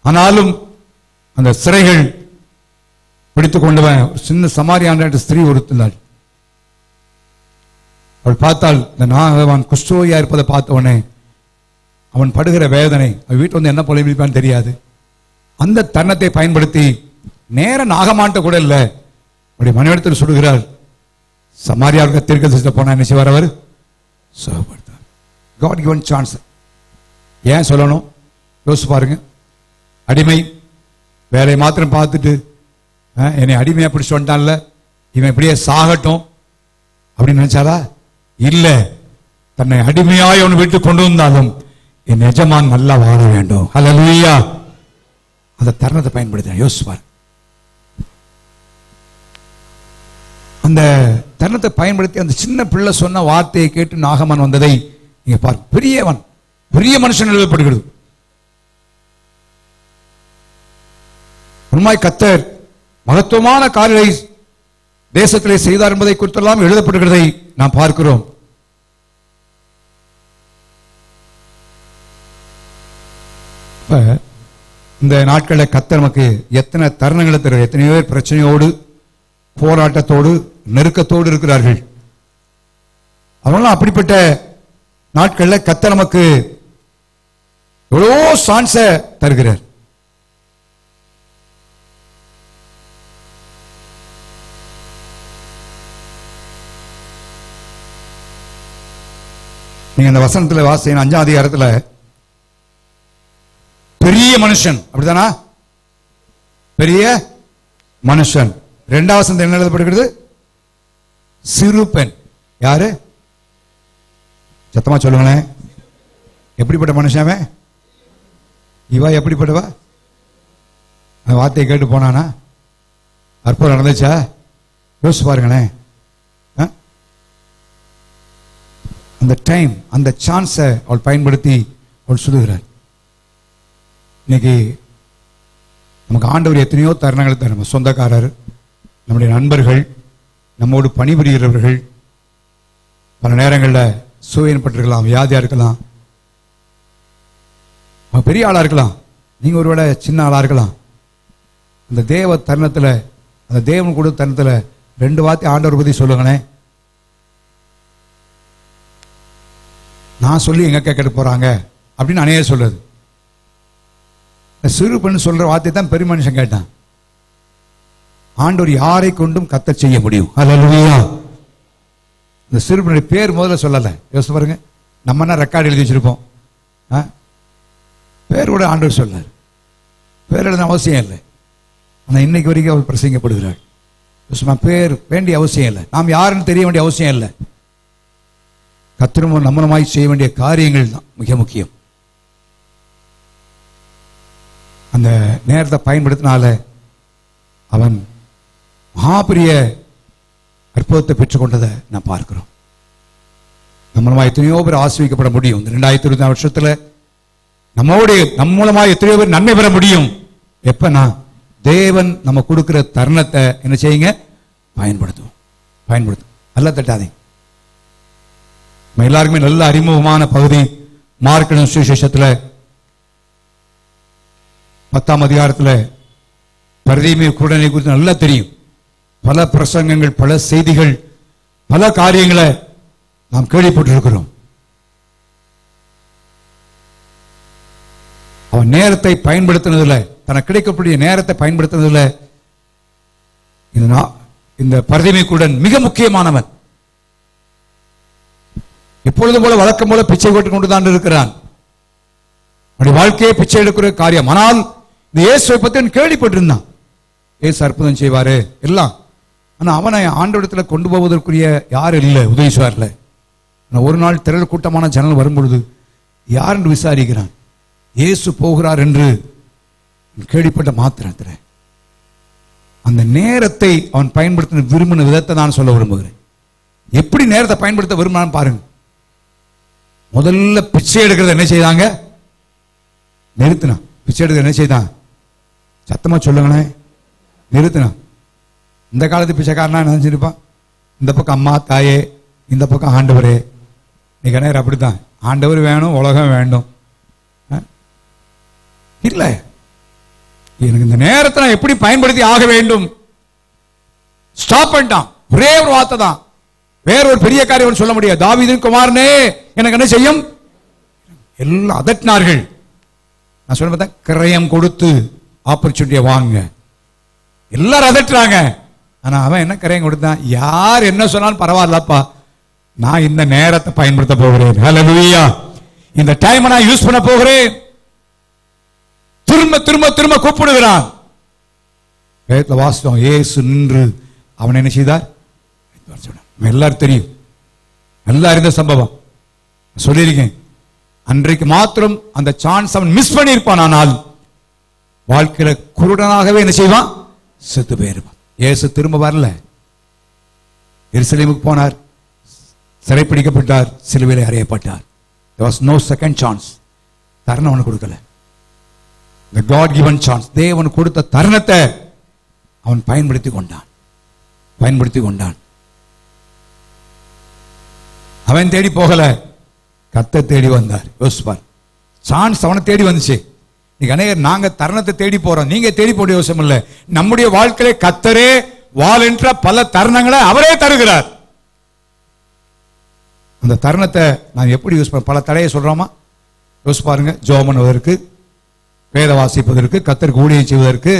ஆனாலும் அந்த சிறைகள் பிடித்துக் கொண்டவன் ஒரு சின்ன சமாரியான ஸ்திரீ ஒருத்தினாள். அவள் பார்த்தால் இந்த நாகவான் குஷ்டரோகியா இருப்பதை பார்த்தவனே அவன் படுகிற வேதனை, அவன் வீட்டில் வந்து என்ன பொலிப்பான்னு தெரியாது. அந்த தருணத்தை பயன்படுத்தி நேர நாகமான்ட்ட கூட இல்ல, அப்படி மனைவிடத்தில் சுடுகிறார். சமாரியாவுக்கு தீர்க்கதரிசிட்ட போனா என்ன செய்வார்? அவர் சுகப்படுத்தார். God given chance. ஏன் சொல்லணும்? யோசிச்சு பாருங்க. அடிமை வேலையை மாத்திரம் பார்த்துட்டு என்னை அடிமையா பிடிச்சு வந்துட்டான்ல, இவன் இப்படியே சாகட்டும் அப்படின்னு நினைச்சாரா? இல்ல, தன்னை அடிமையாய் அவன் வீட்டுக்கு கொண்டு வந்தாலும் என் எஜமான் நல்லா வாழ வேண்டும். ஹல்லேலூயா. அந்த தருணத்தை பயன்படுத்த யோசிப்பார். அந்த தருணத்தை பயன்படுத்தி அந்த சின்ன பிள்ளை சொன்ன வார்த்தையை கேட்டு நாகமான் வந்ததை நீங்க பாருங்க. பெரியவன், பெரிய மனுஷன் எழுதப்படுகிறது. உண்மை கத்தர் மகத்துவமான காரியங்களை தேசத்திலே செய்தார் என்பதை குறித்தெல்லாம் எழுதப்படுகிறதை நாம் பார்க்கிறோம். இந்த நாட்களில் கத்தர் நமக்கு எத்தனை தருணங்களை தருகிறார். எத்தனையோ பேர் பிரச்சனையோடு, போராட்டத்தோடு, நெருக்கத்தோடு இருக்கிறார்கள். அவங்களாம் அப்படிப்பட்ட நாட்களில் கத்தர் நமக்கு எவ்வளோ சான்ஸ தருகிறார். நீங்க இந்த வசனத்தில் வாசிங்க, 5ஆம் அதிகாரத்தில் பெரிய மனுஷன், அப்படித்தானா? பெரிய மனுஷன். 2ஆம் வசனத்தில் என்ன எழுதப்படுகிறது? சிறு பெண். யாரு? சத்தமா சொல்லுங்களேன். எப்படிப்பட்ட மனுஷன்? இவா எப்படிப்பட்டவா? அந்த வார்த்தையை கேட்டு போனானா? அற்புதம் நடந்துச்சா? யோசிச்சு பாருங்களேன். அந்த டைம், அந்த சான்ஸை அவள் பயன்படுத்தி அவள் சொல்லுகிறார். இன்னைக்கு நமக்கு ஆண்டவர் எத்தனையோ தருணங்களை தரும். சொந்தக்காரர், நம்முடைய நண்பர்கள், நம்மோடு பணிபுரிகிறவர்கள், பல நேரங்களில் சூயன்பட்டிருக்கலாம், வியாதியா இருக்கலாம், பெரிய ஆளா இருக்கலாம், நீங்க ஒருவேளை சின்ன ஆளா இருக்கலாம். அந்த தேவ தருணத்தில், அந்த தேவன் கொடுத்த தருணத்தில் 2 வார்த்தை ஆண்டவர் பத்தி சொல்லுங்களேன். நான் சொல்லி எங்க கேட்க போறாங்க அப்படின்னு அநேகர் சொல்றது. சிறு பெண் சொல்ற வார்த்தை தான் பெரிய மனுஷன் கேட்டான். ஆண்டவர் யாரை கொண்டும் கத்த செய்ய முடியும். ஹல்லேலூயா. இந்த சிறு பெண்ணுடைய பேர் முதல்ல சொல்லல. யோசிச்சு பாருங்க. நம்ம என்ன ரெக்கார்டு எழுதி வச்சிருப்போம், பேர் கூட ஆண்டவர் சொல்லார். பேர் எழுத அவசியம் இல்லை. ஆனால் இன்னைக்கு வரைக்கும் அவள் பிரசங்கப்படுகிறாள். பேர் வேண்டிய அவசியம் இல்லை. நாம் யாருன்னு தெரிய வேண்டிய அவசியம் இல்லை. கர்த்தரும் நம்மளுமாய் செய்ய வேண்டிய காரியங்கள் தான் மிக முக்கியம். அந்த நேரத்தை பயன்படுத்தினால அவன் மகாபெரிய அற்புதத்தை பெற்றுக்கொண்டதை நான் பார்க்கிறோம். நம்மளமா எத்தனையோ பேர் ஆசீர்வதிக்கப்பட முடியும். இந்த 2024 வருஷத்துல நம்ம மூலமா எத்தனையோ பேர் நன்மை பெற முடியும். எப்பனா தேவன் நம்ம கொடுக்கிற தருணத்தை என்ன செய்யுங்க, பயன்படுத்தும். அல்ல தட்டாதீங்க. நம்ம எல்லாருக்குமே நல்ல அறிமுகமான பகுதி மார்க் எழுதின சுவிசேஷத்துல 10ஆம் அதிகாரத்துல பரிதேமிய குருடனை குறித்து நல்லா தெரியும். பல பிரசங்கங்கள், பல செய்திகள், பல காரியங்களை நாம் கேள்விப்பட்டிருக்கிறோம். அவன் நேரத்தை பயன்படுத்தினதில்லை, தனக்கு கிடைக்கக்கூடிய நேரத்தை பயன்படுத்தினதில்லை. இந்த பரிதேமிய குருடன் மிக முக்கியமானவன். எப்பொழுது போல வழக்கம் போல பிச்சை போட்டுக் கொண்டுதான் இருக்கிறான். அவனுடைய வாழ்க்கையை பிச்சை எடுக்கிற காரியம். ஆனால் இந்த இயேசுவை பற்றி கேள்விப்பட்டிருந்தான். இயேசு அற்புதம் செய்வாரு எல்லாம். ஆனா அவனை ஆண்டவரிடத்துல கொண்டு போவதற்குரிய யாரும் இல்லை, உதவி செய்வார்ல. ஒரு நாள் திரள் கூட்டமான ஜனங்கள் வரும்பொழுது யார் என்று விசாரிக்கிறான். இயேசு போகிறார் என்று கேள்விப்பட்ட மாத்திரத்தில் அந்த நேரத்தை அவன் பயன்படுத்தின விரும்பின விதத்தை நான் சொல்ல விரும்புகிறேன். எப்படி நேரத்தை பயன்படுத்த விரும்பினான்னு பாருங்க. முதல்ல பிச்சை எடுக்கிறத என்ன செய்தாங்க, நிறுத்தினான். பிச்சை எடுக்க என்ன செய்தான், சத்தமா சொல்லுங்களேன், நிறுத்தினான். இந்த காலத்து பிச்சைக்காரனா நினைச்சிருப்பான், இந்த பக்கம் அம்மா தாயே, இந்த பக்கம் ஆண்டவரே. இன்னைக்கு நேரம் அப்படித்தான், ஆண்டவர் வேணும், உலகம் வேண்டும். இல்ல, எனக்கு இந்த நேரத்தை நான் எப்படி பயன்படுத்தி ஆக வேண்டும். ஸ்டாப் பண்ணிட்டான். ஒரே ஒரு வார்த்தை தான், வேற ஒரு பெரிய காரியம் சொல்ல முடியாது. தாவீதின் குமாரனே எனக்கு என்ன செய்யும். எல்லாம் அதட்டினார்கள். நான் சொல்ல பார்த்தா கிரயம் கொடுத்து ஆப்பர்ச்சுனிட்டியை வாங்க. எல்லாரும் அதட்டுறாங்க. ஆனா அவன் என்ன கிரயம் கொடுத்தான், யார் என்ன சொன்னாலும் பரவாயில்லப்பா, நான் இந்த நேரத்தை பயன்படுத்த போகிறேன். ஹல்லேலூயா. இந்த டைமை நான் யூஸ் பண்ண போகிறேன். திரும்ப திரும்ப திரும்ப கூப்பிடுகிறான். வேதத்துல வாசித்தோம், இயேசு நின்று அவன் என்ன செய்தார். எல்லாரும் தெரியும், நல்லா இருந்த சம்பவம் சொல்லியிருக்கேன். அன்றைக்கு மாத்திரம் அந்த சான்ஸ் அவன் மிஸ் பண்ணியிருப்பான். ஆனால் வாழ்க்கையில குருடனாகவே என்ன செய்வான், செத்து போயிருப்பான். இயேசு திரும்ப வரல. எருசலேமுக்கு போனார், சிறைப்பிடிக்கப்பட்டார், சிலுவையிலே அறையப்பட்டார். There was no second chance. தருணம் அவனுக்கு கொடுக்கல. The God given chance, தேவன் கொடுத்த தருணத்தை அவன் பயன்படுத்தி கொண்டான். அவன் தேடி போகல, கர்த்தர் தேடி வந்தார். யோசிப்பார், சான்ஸ் அவனை தேடி வந்துச்சு. நாங்க தருணத்தை தேடி போறோம், நீங்க தேடி போட யோசனை இல்லை. நம்முடைய வாழ்க்கையில கர்த்தரே வாழ்கின்ற பல தருணங்களை அவரே தருகிறார். அந்த தருணத்தை நான் எப்படி யூஸ் பண்ண, பல தடையை சொல்றோமா யோசிச்சு பாருங்க. ஜெபம் பண்ணுவதற்கு, வேத வாசிப்பதற்கு, கர்த்தருக்கு ஊழியம் செய்வதற்கு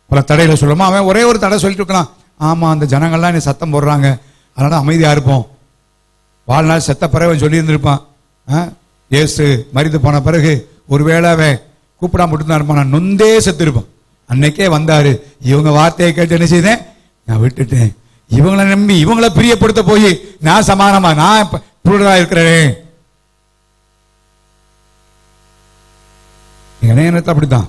பல தடைகளை சொல்றோமா. அவன் ஒரே ஒரு தடை சொல்லிட்டு இருக்கலாம், ஆமா அந்த ஜனங்கள்லாம் என்ன சத்தம் போடுறாங்க, அதனால அமைதியா இருப்போம். வாழ்நாள் செத்த பிறகு சொல்லி இருந்திருப்பான். இயேசு மரித்து போன பிறகு ஒருவேளை அவன் கூப்பிடாம மட்டும்தான் இருப்பான், நொந்தே செத்து இருப்பான். அன்னைக்கே வந்தாரு, இவங்க வார்த்தையை கேட்டு என்ன செய்தேன், நான் விட்டுட்டேன். இவங்களை நம்பி இவங்களை பிரியப்படுத்த போய் நான் சமானமா நான் இருக்கிறேன். நேரத்தை அப்படித்தான்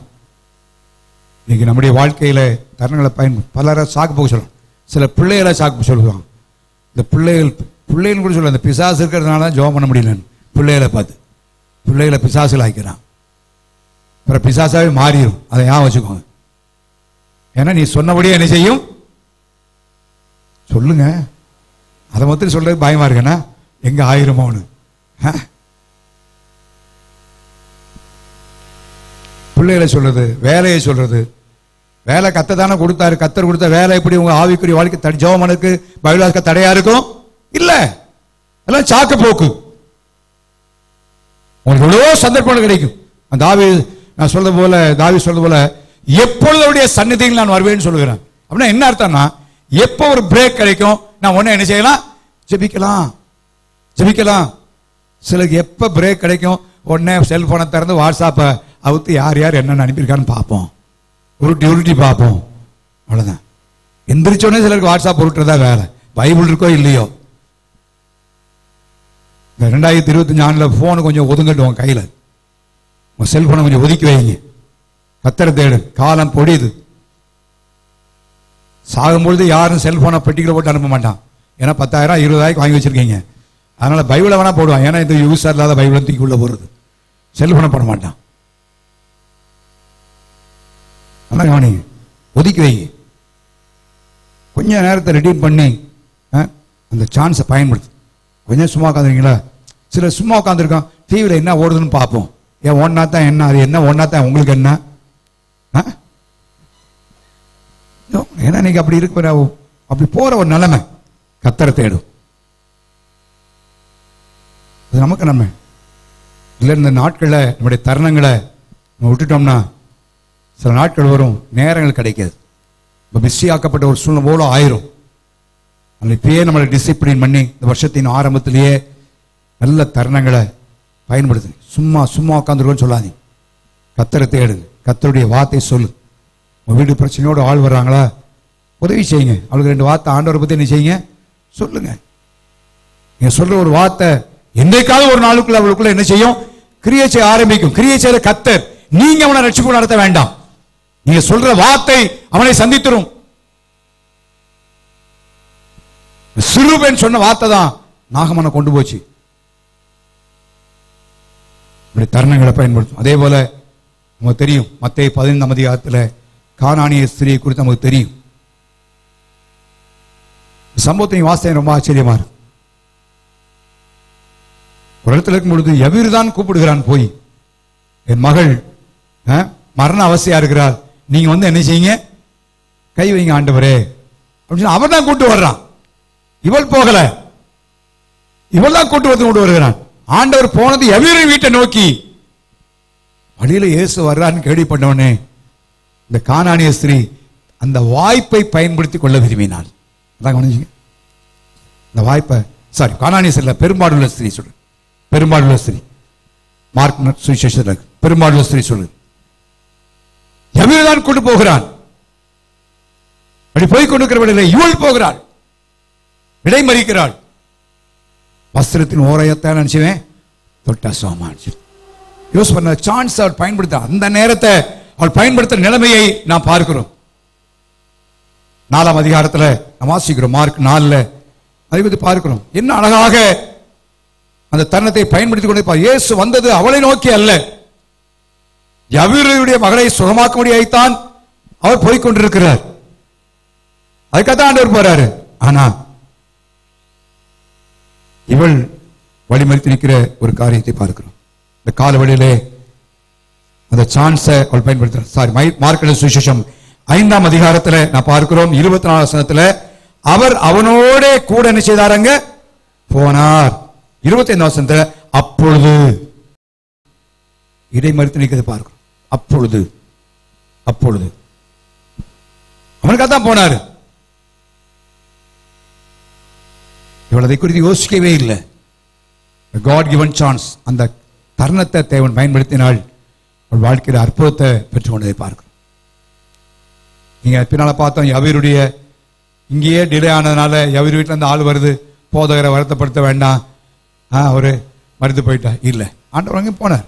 இன்னைக்கு நம்முடைய வாழ்க்கையில தருணங்களை பலரை சாக்கு போக சொல்லலாம். சில பிள்ளைகளை சாக்கு சொல்லுவாங்க. இந்த பிள்ளைகள் கூட சொல்ல, அந்த பிசாசு இருக்கிறதுனால ஜெபம் பண்ண முடியலன்னு பிள்ளைகளை பார்த்து பிள்ளைகளை பிசாசுகள் ஆக்கிறான். அப்புறம் பிசாசாவே மாறிடும். அதை ஞாபகம் வச்சுக்கோங்க. ஏன்னா நீ சொன்னபடியே என்ன செய்யும் சொல்லுங்க. அதை மொத்தம் சொல்றது பயமா இருக்குன்னா எங்க ஆயிருமோன்னு. பிள்ளைகளை சொல்றது, வேலையை சொல்றது. வேலை கத்த தானே கொடுத்தாரு, கத்தர் கொடுத்த வேலை எப்படி உங்க ஆவிக்குரிய வாழ்க்கை ஜெபமனுக்கு பைபிளாக்க தடையா இருக்கும்? இல்ல, எல்லாம் சாக்கு போக்கு. உங்களுக்கு எவ்வளவோ சந்தர்ப்பங்கள் கிடைக்கும். அந்த நான் சொல்றது போல, தாவி சொல்றது போல எப்பொழுது அவருடைய சந்நிதியில் நான் வருவேன்னு சொல்லுகிறேன். அப்படின்னா என்ன அர்த்தம்னா, எப்போ ஒரு பிரேக் கிடைக்கும் நான் உடனே என்ன செய்யலாம், ஜெபிக்கலாம். சிலருக்கு எப்ப பிரேக் கிடைக்கும், உடனே செல்போனை திறந்து வாட்ஸ்அப்பை அவுத்து யார் யார் என்னென்ன அனுப்பியிருக்கான்னு பார்ப்போம், உருட்டி பார்ப்போம். அவ்வளவுதான். எந்திரிச்சோடனே சிலருக்கு வாட்ஸ்அப் உருட்டுறதா வேலை. பைபிள் இருக்கோ இல்லையோ, இந்த 2024 போன் கொஞ்சம் ஒதுங்கட்டும் உங்க கையில. உங்க செல்போனை கொஞ்சம் ஒதுக்கி வைங்க. கத்தரை தேடு. காலம் பொடியுது. சாகும்பொழுது யாரும் செல்போனை பெட்டிகளை போட்டு அனுப்ப மாட்டான். ஏன்னா 10,000 20,000 வாங்கி வச்சிருக்கீங்க. அதனால பைபிளை வேணா போடுவான். ஏன்னா இந்த யூஸ் இல்லாத பைபிளை தூக்கி உள்ள போடுறது. செல்போனை போட மாட்டான். நல்லா கவனிங்க. ஒதுக்கி வைங்க. கொஞ்ச நேரத்தை ரெடீம் பண்ணி அந்த சான்ஸை பயன்படுத்து. கொஞ்சம் சும்மா உட்காந்துருக்கீங்களா? சில சும்மா உட்காந்துருக்கோம். டிவியில் என்ன ஓடுதுன்னு பார்ப்போம். ஏன் ஒன்னா தான் என்ன, அது என்ன ஒன்னா தான் உங்களுக்கு என்ன? ஏன்னா நீங்க அப்படி இருக்க அப்படி போற ஒரு நிலைமை. கத்தரை தேடும். அது நமக்கு நம்ம இல்லை. இந்த நாட்களை நம்முடைய தருணங்களை நம்ம விட்டுட்டோம்னா சில நாட்கள் வரும், நேரங்கள் கிடைக்காது. இப்போ பிஸி ஆக்கப்பட்ட ஒரு சூழ்நிலை போல ஆயிரும். இப்பயே நம்மளை டிசிப்ளின் பண்ணி இந்த வருஷத்தின் ஆரம்பத்திலேயே நல்ல தருணங்களை பயன்படுத்து. சும்மா சும்மா உட்காந்துருக்கோன்னு சொல்லாதீங்க. கத்தரை தேடுங்க. கத்தருடைய வார்த்தை சொல்லு. உங்க வீடு பிரச்சனையோடு ஆள் வர்றாங்களா, உதவி செய்யுங்க. அவளுக்கு 2 வார்த்தை ஆண்டவரை பத்தி என்ன செய்யுங்க, சொல்லுங்க. நீங்க சொல்ற ஒரு வார்த்தை என்றைக்காவது ஒரு நாளுக்குள்ள அவளுக்குள்ள என்ன செய்யும், கிரியை செய்ய ஆரம்பிக்கும். கிரியை செய்த கத்தர். நீங்க அவனை ரட்சிப்பு நடத்த வேண்டாம். நீங்க சொல்ற வார்த்தை அவனை சந்தித்துரும். சிறுவன் சொன்ன வார்த்தை தான் நாகமனை கொண்டு போச்சு. தருணங்களை பயன்படுத்தும். அதே போல நமக்கு தெரியும், மத்தேயு 15 அதிகாரத்தில் கானானிய ஸ்திரியை குறித்து நமக்கு தெரியும். சம்பவத்தின் வாசனை ரொம்ப ஆச்சரியமா இருக்கு. ஒரு இடத்துல இருக்கும் பொழுது எவீர் தான் கூப்பிடுகிறான் போய், என் மகள் மரண அவஸ்தையா இருக்கிறார், நீங்க வந்து என்ன செய்யுங்க, கை வைங்க ஆண்டவரே அப்படின்னு அவன் தான் கூட்டு வர்றான். இவள் போகல, இவள் தான் கூட்டு வந்து கொண்டு வருகிறான். ஆண்டவர் போனது எவீரின் வீட்டை நோக்கி. வழியில இயேசு வர்றான்னு கேள்விப்பட்டவனே இந்த கானானிய ஸ்திரீ அந்த வாய்ப்பை பயன்படுத்தி கொள்ள விரும்பினாள். இந்த வாய்ப்பை கானானிய ஸ்திரீ பெரும்பாடுள்ள ஸ்திரீ சொல்லு. பெரும்பாடுள்ள ஸ்திரீ மார்க் சுவிசேஷத்துல பெரும்பாடுள்ள ஸ்திரீ சொல்லு. எவீர் தான் கொண்டு போகிறான். அப்படி போய் கொண்டிருக்கிறவர்களை இவள் போகிறாள், இடைமறிக்கிறாள். வஸ்திரத்தின் ஓரையத்தான் நினைச்சுவேன் தொட்டா சோமான் யூஸ் பண்ண சான்ஸ் அவள் பயன்படுத்த, அந்த நேரத்தை அவள் பயன்படுத்த நிலைமையை நாம் பார்க்கிறோம். 4ஆம் அதிகாரத்தில் நாம் வாசிக்கிறோம். மார்க் 4 அதை பற்றி பார்க்கிறோம். என்ன அழகாக அந்த தருணத்தை பயன்படுத்திக் கொண்டு இயேசு வந்தது அவளை நோக்கி அல்ல, யவீருடைய மகளை சுகமாக்கும்படியாய்த்தான் அவர் போய்கொண்டிருக்கிறார். அதுக்காகத்தான் ஆண்டவர் போறாரு. ஆனா இவள் வழிமறித்து நிற்கிற ஒரு காரியத்தை பார்க்கிறோம். இந்த கால வழியிலே அந்த சான்ஸை அவள் பயன்படுத்துறார். மார்க் சுவிசேஷம் 5ஆம் அதிகாரத்தில் நான் பார்க்கிறோம் 24 வசனத்தில் அவர் அவனோட கூட என்ன செய்தாரங்க போனார். 25 வசனத்தில் அப்பொழுது இடைமறித்து நிற்கிறது பார்க்கிறோம். அப்பொழுது அப்பொழுது அவனுக்காக தான் போனாரு. இவளதை குறித்து யோசிக்கவே இல்லை. God given chance. அந்த தருணத்தை தேவன் பயன்படுத்தினால் அவள் வாழ்க்கையில் அற்புதத்தை பெற்றுக்கொண்டதை பார்க்கிறோம். நீங்க பின்னால பார்த்தோம், யவீருடைய இங்கேயே டிலே ஆனதுனால யவீர் வீட்டில் இருந்து ஆள் வருது, போதகரை வருத்தப்படுத்த வேண்டாம், அவரு மறுத்து போயிட்டா இல்லை, ஆண்டவர் அங்கே போனார்.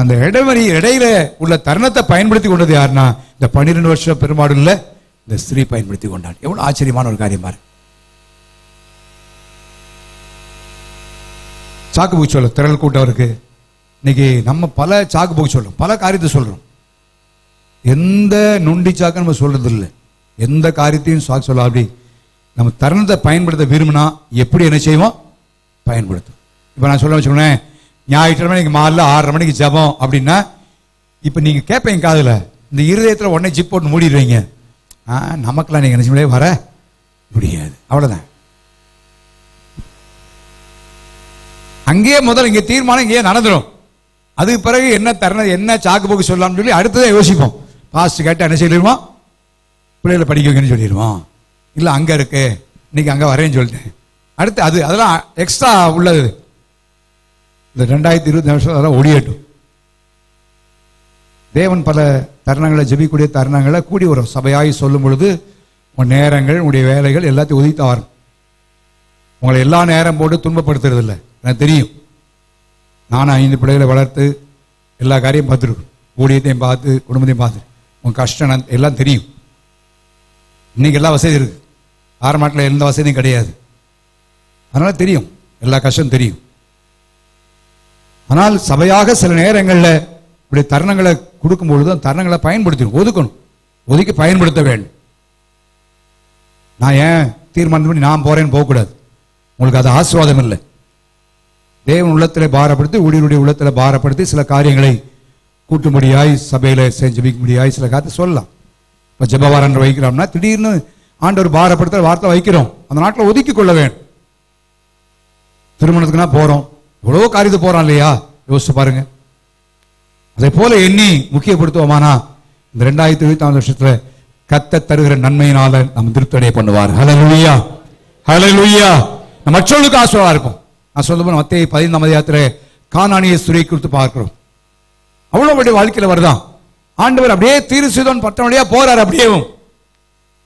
அந்த இடையில உள்ள தருணத்தை பயன்படுத்தி கொண்டது யாருன்னா இந்த 12 வருஷம் பெருமாடுள்ள இந்த ஸ்திரீ பயன்படுத்தி கொண்டாள். எவ்வளவு ஆச்சரியமான ஒரு காரியமா இருக்கு. சாக்கு போக்கு சொல்ல திரள் கூட்டம் இருக்கு. இன்னைக்கு நம்ம பல சாக்கு போக்கு சொல்றோம், பல காரியத்தை சொல்றோம். எந்த நுண்டி சாக்கு நம்ம சொல்றது இல்லை. எந்த காரியத்தையும் சாக்கு சொல்ல. அப்படி நம்ம தருணத்தை பயன்படுத்த விரும்பினா எப்படி என்ன செய்வோம், பயன்படுத்தும். இப்ப நான் சொல்ல வச்சுக்கோங்களேன், ஞாயிற்றுக்கிழமை நீங்க மாலைல 6:30 மணிக்கு ஜெபம் அப்படின்னா இப்ப நீங்க கேட்பீங்க காதுல, இந்த இருதயத்தில் உடனே ஜிப் போட்டு மூடிடுவீங்க. நமக்கெல்லாம் நீங்க நினைச்ச வர முடியாது, அவ்வளவுதான். அங்கேயே முதல்ல இங்க தீர்மானம் இங்கேயே நடந்துடும். அதுக்கு பிறகு என்ன தருணம், என்ன சாக்கு போக்கு சொல்லலாம்னு சொல்லி அடுத்ததான் யோசிப்போம். பாஸ்ட் கேட்டு என்ன சொல்லிடுவோம், பிள்ளைகளை படிக்க வைக்கணும்னு சொல்லிடுவோம். இல்லை அங்க இருக்கு, இன்னைக்கு அங்க வரேன்னு சொல்லிட்டேன். அடுத்து அதெல்லாம் எக்ஸ்ட்ரா உள்ளது. இந்த 2020 வருஷம் அதெல்லாம் ஒடியட்டும். தேவன் பல தருணங்களை, ஜெபிக்கூடிய தருணங்களை கூடி வரும். சபையாய் சொல்லும் பொழுது உன் நேரங்கள், உன்னுடைய வேலைகள் எல்லாத்தையும் ஒதுக்கிட்டு வரும். உங்களை எல்லா நேரம் போட்டு துன்பப்படுத்துறது இல்லை, எனக்கு தெரியும். நானும் 5 பிள்ளைகளை வளர்த்து எல்லா காரியம் பார்த்துருக்கேன், ஊழியத்தையும் பார்த்து குடும்பத்தையும் பார்த்து. உங்க கஷ்டம் எல்லாம் தெரியும். இன்னைக்கு எல்லா வசதி இருக்கு, ஆரம்பத்தில் எந்த வசதியும் கிடையாது. அதனால தெரியும், எல்லா கஷ்டம் தெரியும். ஆனால் சபையாக சில நேரங்களில் இப்படி தருணங்களை கொடுக்கும் பொழுது தருணங்களை பயன்படுத்தணும், ஒதுக்கணும், ஒதுக்கி பயன்படுத்த வேண்டும். நான் ஏன் தீர்மானம் பண்ணி நான் போறேன்னு போகக்கூடாது. உங்களுக்கு அது ஆசீர்வாதம் இல்லை. தேவன் உள்ளத்தில் பாரப்படுத்தி, ஊழியருடைய உள்ளத்தில் பாரப்படுத்தி சில காரியங்களை கூட்டும்படியாய் சபையில செஞ்சுபிக்கும்படியாய் சில காரியத்தை சொல்லலாம். இப்போ ஜெபவாரன்று வைக்கிறோம்னா திடீர்னு ஆண்டவர் பாரப்படுத்த வார்த்தை வைக்கிறோம், அந்த நாட்டில் ஒதுக்கி கொள்ள வேண்டும். திருமணத்துக்குனா போறோம், எவ்வளவோ காரியத்து போறோம் இல்லையா, யோசிச்சு பாருங்க. அதை போல எண்ணி முக்கியப்படுத்துவோமானா இந்த 2024 வருஷத்துல கர்த்தர் தருகிற நன்மையினால நம்ம திருப்தி அடைய பண்ணுவார். ஹல்லேலூயா, ஹல்லேலூயா. நம்ம மற்றவர்களுக்கு ஆசீர்வாதம் இருக்கும். நான் சொல்லும்போது மத்தேயு 15ஆம் அதிகாரத்திலே கானானிய ஸ்திரீயை குறித்து பார்க்கிறோம். அவ்வளவு வாழ்க்கையில வருதான் ஆண்டவர் அப்படியே தீரு சீதோன் பட்டணம் வழியா போறார். அப்படியேவும்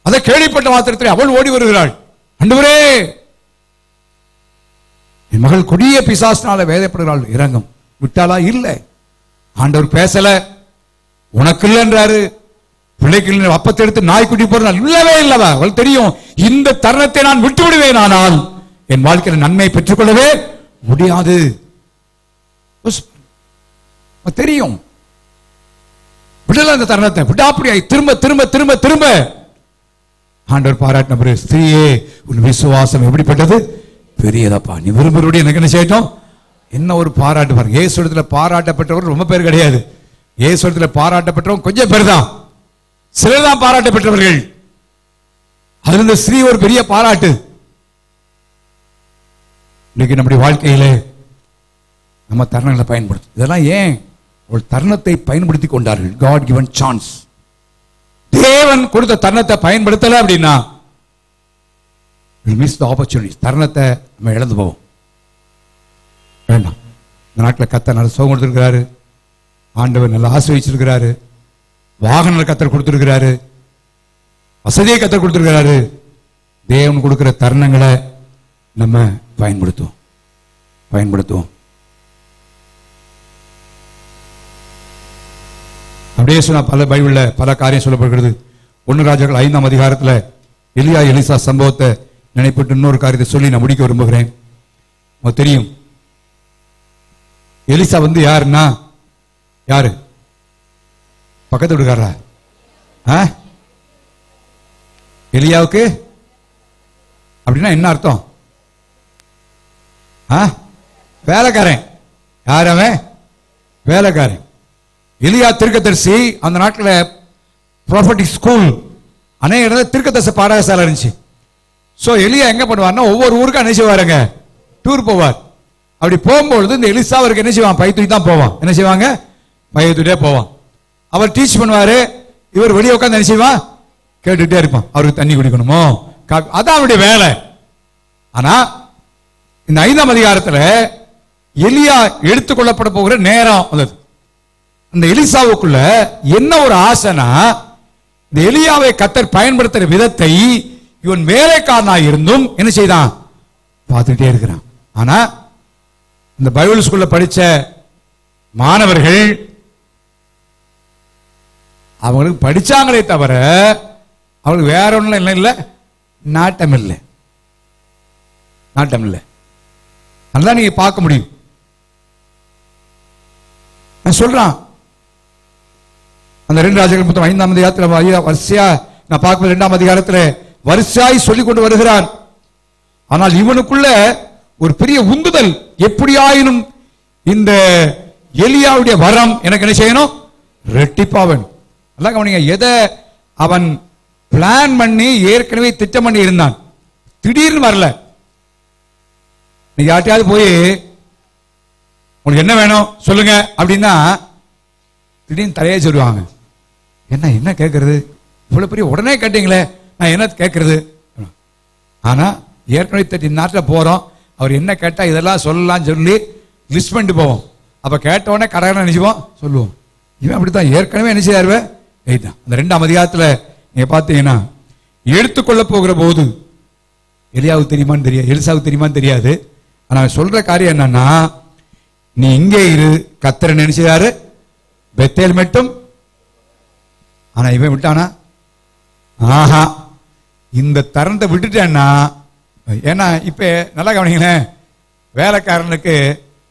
அதை கேள்விப்பட்ட மாத்திரத்திலே அவள் ஓடி வருகிறாள். ஆண்டவரே, என் மகள் கொடிய பிசாசினால வேதப்படுகிறாள், இரங்கம். விட்டாளா? இல்லை. ஆண்டவர் பேசல, உனக்கு இல்லைன்றாரு. பிள்ளைக்கு அப்பத்தை எடுத்து நாய்க்குட்டி போறாள், இல்லவே இல்லவா. அவள் தெரியும், இந்த தருணத்தை நான் விட்டு விடுவேன், ஆனால் என் வாழ்க்கையில் நன்மை பெற்றுக்கொள்ளவே முடியாது. தெரியும், விடல அந்த தருணத்தை, விடாப்படியாய் திரும்ப திரும்ப திரும்ப திரும்ப ஆண்டவர் பாராட்டின பிறகு, ஸ்திரீயே உன் விசுவாசம் எப்படிப்பட்டது, பெரியதப்பா, நீ விரும்புறபடி எனக்கு என்ன செய்யட்டும். என்ன ஒரு பாராட்டு பாருங்க. இயேசு இடத்துல பாராட்டப்பட்டவர் ரொம்ப பேர் கிடையாது. இயேசு இடத்துல பாராட்டப்பட்டவங்க கொஞ்சம் பேர் தான், சிலர் தான் பாராட்டப்பட்டவர்கள். அதுல இந்த ஸ்ரீ ஒரு பெரிய பாராட்டு. இன்னைக்கு நம்முடைய வாழ்க்கையில நம்ம தருணங்களை பயன்படுத்தும். இதெல்லாம் ஏன் ஒரு தருணத்தை பயன்படுத்தி கொண்டார்கள். God given chance. தேவன் கொடுத்த தருணத்தை பயன்படுத்தல அப்படின்னா மிஸ் தி ஆப்பர்ச்சுனிட்டி. தருணத்தை நம்ம இழந்து போவோம். வேண்டாம். இந்த நாட்டில் கர்த்தர் நல்ல சுகம் கொடுத்திருக்கிறாரு, ஆண்டவர் நல்லா ஆசீர்வதிச்சிருக்கிறாரு, வாகன கர்த்தர் கொடுத்திருக்கிறாரு, வசதியை கர்த்தர் கொடுத்திருக்கிறாரு. தேவன் கொடுக்கிற தருணங்களை நம்ம பயன்படுத்துவோம், பயன்படுத்துவோம். அப்படியே சொன்னா பல பைபிள்ல பல காரியம் சொல்லப்படுகிறது. 1 ராஜாக்கள் 5ஆம் அதிகாரத்தில் எலியா எலிசா சம்பவத்தை நினைப்பட்டு இன்னொரு காரியத்தை சொல்லி நான் முடிக்க விரும்புகிறேன். உங்களுக்கு தெரியும், எலிசா யாருன்னா யாரு? பக்கத்து விடுக்காரா? எலியாவுக்கு அப்படின்னா என்ன அர்த்தம்? வேலைக்காரன். யார் அவன்? வேலைக்காரன். எலியா தீர்க்கதரிசி. அந்த நாட்டில் ப்ராஃபட்டிக் ஸ்கூல் அநேக இடத்துல தீர்க்கதரிசி பாடசாலை இருந்துச்சு. ஸோ எலியா எங்க பண்ணுவார்னா ஒவ்வொரு ஊருக்கு என்ன செய்வாருங்க, டூர் போவார். அப்படி போகும்பொழுது இந்த எலிசா அவருக்கு என்ன செய்வான், பைத்துடி தான் போவான். என்ன செய்வாங்க, பைத்துட்டே போவான். அவர் டீச் பண்ணுவாரு, இவர் வெளியே உட்காந்து என்ன செய்வான், கேட்டுட்டே இருப்பான். அவருக்கு தண்ணி குடிக்கணுமோ, அதான் அவருடைய வேலை. ஆனா இந்த 5ஆம் அதிகாரத்தில் எலியா எடுத்துக்கொள்ளப்பட போகிற நேரம் வந்தது. அந்த எலிசாவுக்குள்ள என்ன ஒரு ஆசைனா, இந்த எலியாவை கர்த்தர் பயன்படுத்துற விதத்தை இவன் வேலைக்காரனாக இருந்தும் என்ன செய்தான், பார்த்துட்டே இருக்கிறான். ஆனா இந்த பைபிள் ஸ்கூல்ல படிச்ச மாணவர்கள் அவங்களுக்கு படிச்சாங்களே தவிர அவங்களுக்கு வேற ஒன்றும் இல்லை, இல்லை நாட்டம் இல்லை, நாட்டம் இல்லை. அதுதான் நீங்க பார்க்க முடியும். நான் சொல்றான், அந்த 2 ராஜாக்கள் புத்தகம் 5ஆம் அதிகாரத்தில் வரிசையா நான் பார்க்கும்போது 2ஆம் அதிகாரத்தில் வரிசையாய் சொல்லிக் கொண்டு வருகிறான். ஆனால் இவனுக்குள்ள ஒரு பெரிய உந்துதல், எப்படியாயினும் இந்த எலியாவுடைய வரம் எனக்கு என்ன செய்யணும், ரெட்டிப்பாவன். அதான் கவனிங்க, எதை அவன் பிளான் பண்ணி ஏற்கனவே திட்டம் பண்ணி இருந்தான், திடீர்னு வரல. நீங்க யார்ட்டையாவது போய் உங்களுக்கு என்ன வேணும் சொல்லுங்க அப்படின்னா திடீர்னு தலையே சொல்லுவாங்க. என்ன என்ன கேட்கறது, இவ்வளவு பெரிய உடனே கேட்டீங்களே, நான் என்ன கேட்கறது. ஆனா ஏற்கனவே நாட்டில் போறோம், அவர் என்ன கேட்டா இதெல்லாம் சொல்லலாம் சொல்லி லிஸ்ட் பண்ணிட்டு போவோம். அப்ப கேட்ட உடனே கடற்கரை நினைச்சுவோம், சொல்லுவோம். இவன் அப்படித்தான் ஏற்கனவே என்ன செய்யாரு. அந்த 2ஆம் அதிகாரத்தில் நீங்க பார்த்தீங்கன்னா எடுத்துக்கொள்ள போகிற போது எலியாவுக்கு தெரியுமான்னு தெரியாது, எலிசாவுக்கு தெரியுமான்னு தெரியாது. ஆனா சொல்ற காரியம் என்னன்னா, நீ இங்கே இரு, கர்த்தர் நினைச்சாரு பெத்தேல் மட்டும். ஆனா இவன் விட்டானா? ஆஹா, இந்த தருணத்தை விட்டுட்டேன்னா, ஏன்னா இப்ப நல்லா கவனிங்களேன், வேலைக்காரனுக்கு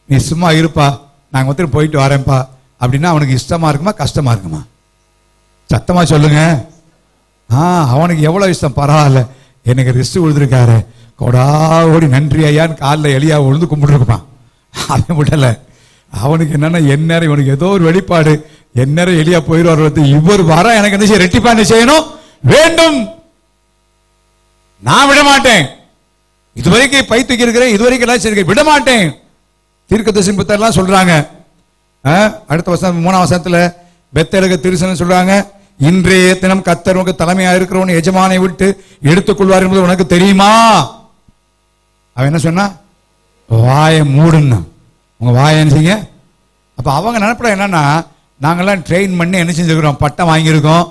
நீ சும்மா இருப்பா, நாங்க ஒருத்தர் போயிட்டு வரேன்ப்பா அப்படின்னா அவனுக்கு இஷ்டமா இருக்குமா கஷ்டமா இருக்குமா? சத்தமா சொல்லுங்க. அவனுக்கு எவ்வளவு இஷ்டம், பரவாயில்ல எனக்கு ரெஸ்ட் கொடுத்துருக்காரு, கொடாவோடி நன்றி ஐயான்னு காலில் எலியா விழுந்து கும்பிட்டுருப்பான். அவன் விடல. அவனுக்கு என்னன்னா, எந்நேரம் இவனுக்கு ஏதோ ஒரு வெளிப்பாடு, எந்நேரம் எலியா போயிடுவார், இவர் வர எனக்கு என்ன செய்ய, ரெட்டிப்பா என்ன செய்யணும் வேண்டும், நான் விட மாட்டேன், இதுவரைக்கும் பை தூக்கி இருக்கிறேன், இதுவரைக்கும் எல்லாம் விட மாட்டேன். தீர்க்கதரிசன புத்தகம்லாம் சொல்றாங்க. அடுத்த வசனம் 3ஆம் வசனத்துல பெத்தேலுக்கு தரிசனம் சொல்றாங்க, இன்றைய தினம் கர்த்தர் உனக்கு தலைமையா இருக்கிறவன் எஜமானை விட்டு எடுத்துக்கொள்வார் என்பது உனக்கு தெரியுமா? அவன் என்ன சொன்னா, வாயை மூடுன்னா, உங்க வாயை என்ன செய்யுங்க. அப்ப அவங்க நினைப்பட என்னன்னா, நாங்கெல்லாம் ட்ரெயின் பண்ணி என்ன செஞ்சிருக்கிறோம், பட்டம் வாங்கியிருக்கோம்,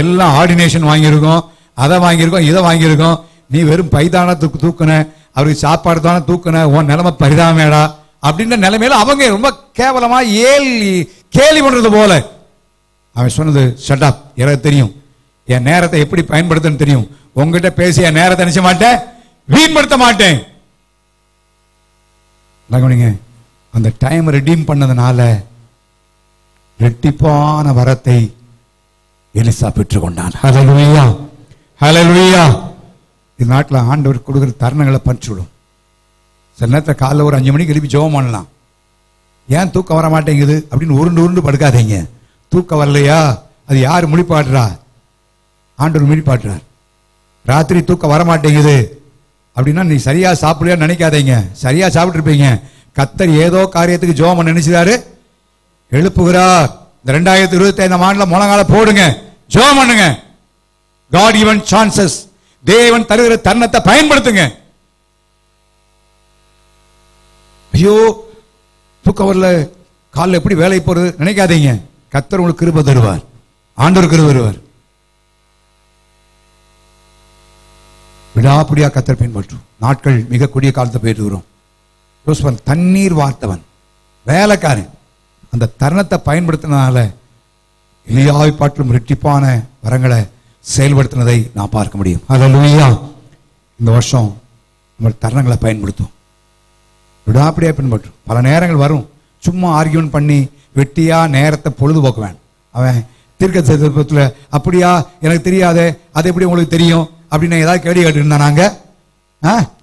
எல்லாம் ஆர்டினேஷன் வாங்கியிருக்கோம், அதை வாங்கியிருக்கோம், இதை வாங்கியிருக்கோம், நீ வெறும் பைதான தூக்குன, அவருக்கு சாப்பாடு தானே தூக்குன, உன் நிலைமை பரிதாமேடா அப்படின்ற நிலைமையில அவங்க ரொம்ப கேவலமா கேலி பண்றது போல. அவன் சொன்னது, ஷட் அப், எனக்கு தெரியும் என் நேரத்தை எப்படி பயன்படுத்தணும் தெரியும், உங்ககிட்ட பேசி என் நேரத்தை நினைச்ச மாட்டேன், வீண்படுத்த மாட்டேன். அந்த டைம் ரெடீம் பண்ணதுனால ரெட்டிப்பான வரத்தை எலிசா பெற்றுக்கொண்டான். ஹல்லேலூயா, ஹல்லேலூயா. இந்த நாட்டில் ஆண்டவர் கொடுக்குற தருணங்களை பறிச்சுடும். சில நேரத்தில் காலைல ஒரு 5 மணிக்கு எழுப்பி ஜெபம் பண்ணலாம். ஏன் தூக்கம் வர மாட்டேங்குது அப்படின்னு உருண்டு உருண்டு படுக்காதீங்க. தூக்கம் வரலையா, அது யார் முழிப்பாடுறா? ஆண்டவர் முழிப்பாடுறார். ராத்திரி தூக்கம் வர மாட்டேங்குது அப்படின்னா நீ சரியா சாப்பிடலையா நினைக்காதீங்க, சரியா சாப்பிட்டு இருப்பீங்க. கர்த்தர் ஏதோ காரியத்துக்கு ஜெபம் பண்ண நினைச்சாரு, எழுப்புகிறார். இந்த 2025 ஆண்டுல முழங்கால போடுங்க, ஜெபம் பண்ணுங்க. God given chances, தேவன் தருகிற தருணத்தை பயன்படுத்துங்க. ஐயோ தூக்கம் வரல, காலைல எப்படி வேலைக்கு போறது நினைக்காதீங்க. கர்த்தர் உங்களுக்கு கிருபை தருவார், ஆண்டவர் கிருபை தருவார். விடாப்பிடியா கர்த்தர் பின்பற்றும். நாட்கள் மிக கொடிய காலத்தை போயிட்டு தண்ணீர் வார்த்தவன் வேலைக்காரன் அந்த தருணத்தை பயன்படுத்தினால எலியாவை பாட்டிலும் இரட்டிப்பான வரங்களை செயல்படுத்தினதை நான் பார்க்க முடியும். ஹல்லேலூயா. இந்த வருஷம் நம்ம தருணங்களை பயன்படுத்தும், விடாப்பிடியா பின்பற்றும். பல நேரங்கள் வரும், சும்மா ஆர்கியூமெண்ட் பண்ணி வெட்டியா நேரத்தை பொழுதுபோக்குவேன். அவன் தீர்க்கதரிசனத்துல அப்படியா எனக்கு தெரியாதே, அது எப்படி உங்களுக்கு தெரியும் அப்படின்னு ஏதாவது கேள்வி கேட்டு இருந்தா நாங்க,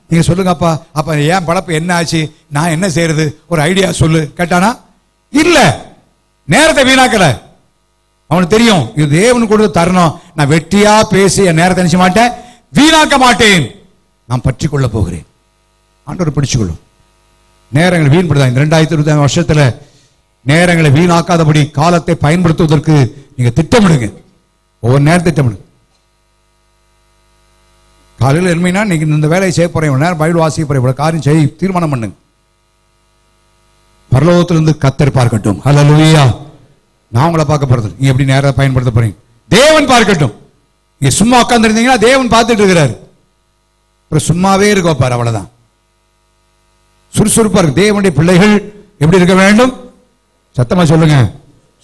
நீங்க சொல்லுங்கப்பா, அப்ப ஏன் பழப்பு என்ன ஆச்சு, நான் என்ன செய்யறது, ஒரு ஐடியா சொல்லு கேட்டானா, இல்ல நேரத்தை வீணாக்கல. அவனுக்கு தெரியும் இது தேவன் கொடுத்த தருணம், நான் வெட்டியா பேசி என் நேரத்தை நினைச்ச மாட்டேன், வீணாக்க மாட்டேன், நான் பற்றி கொள்ள போகிறேன். ஆண்டவர் பிடிச்சுக்கொள்ளும். நேரங்களை வீண்படுதா. இந்த 2025 வருஷத்துல நேரங்களை வீணாக்காதபடி காலத்தை பயன்படுத்துவதற்கு நீங்க திட்டமிடுங்க. ஒவ்வொரு நேரம் திட்டமிடுங்க. காலையில் என்மைனா நீங்க இந்த வேலையை செய்ய போறேன், இவ்வளவு நேரம் பைபிள் வாசிக்க போறேன், இவ்வளவு காரியம் செய்ய தீர்மானம் பண்ணுங்க. பரலோகத்திலிருந்து கர்த்தர் பார்க்கட்டும். ஹல்லேலூயா. நான் உங்களை பார்க்க போறது, நீங்க எப்படி நேரத்தை பயன்படுத்த போறீங்க தேவன் பார்க்கட்டும். நீங்க சும்மா உட்கார்ந்து இருந்தீங்கன்னா தேவன் பார்த்துட்டு இருக்கிறாரு. சும்மாவே இருக்க வைப்பார், அவ்வளவுதான். சுறுசுறுப்பா இருக்கு. தேவனுடைய பிள்ளைகள் எப்படி இருக்க வேண்டும்? சத்தமா சொல்லுங்க,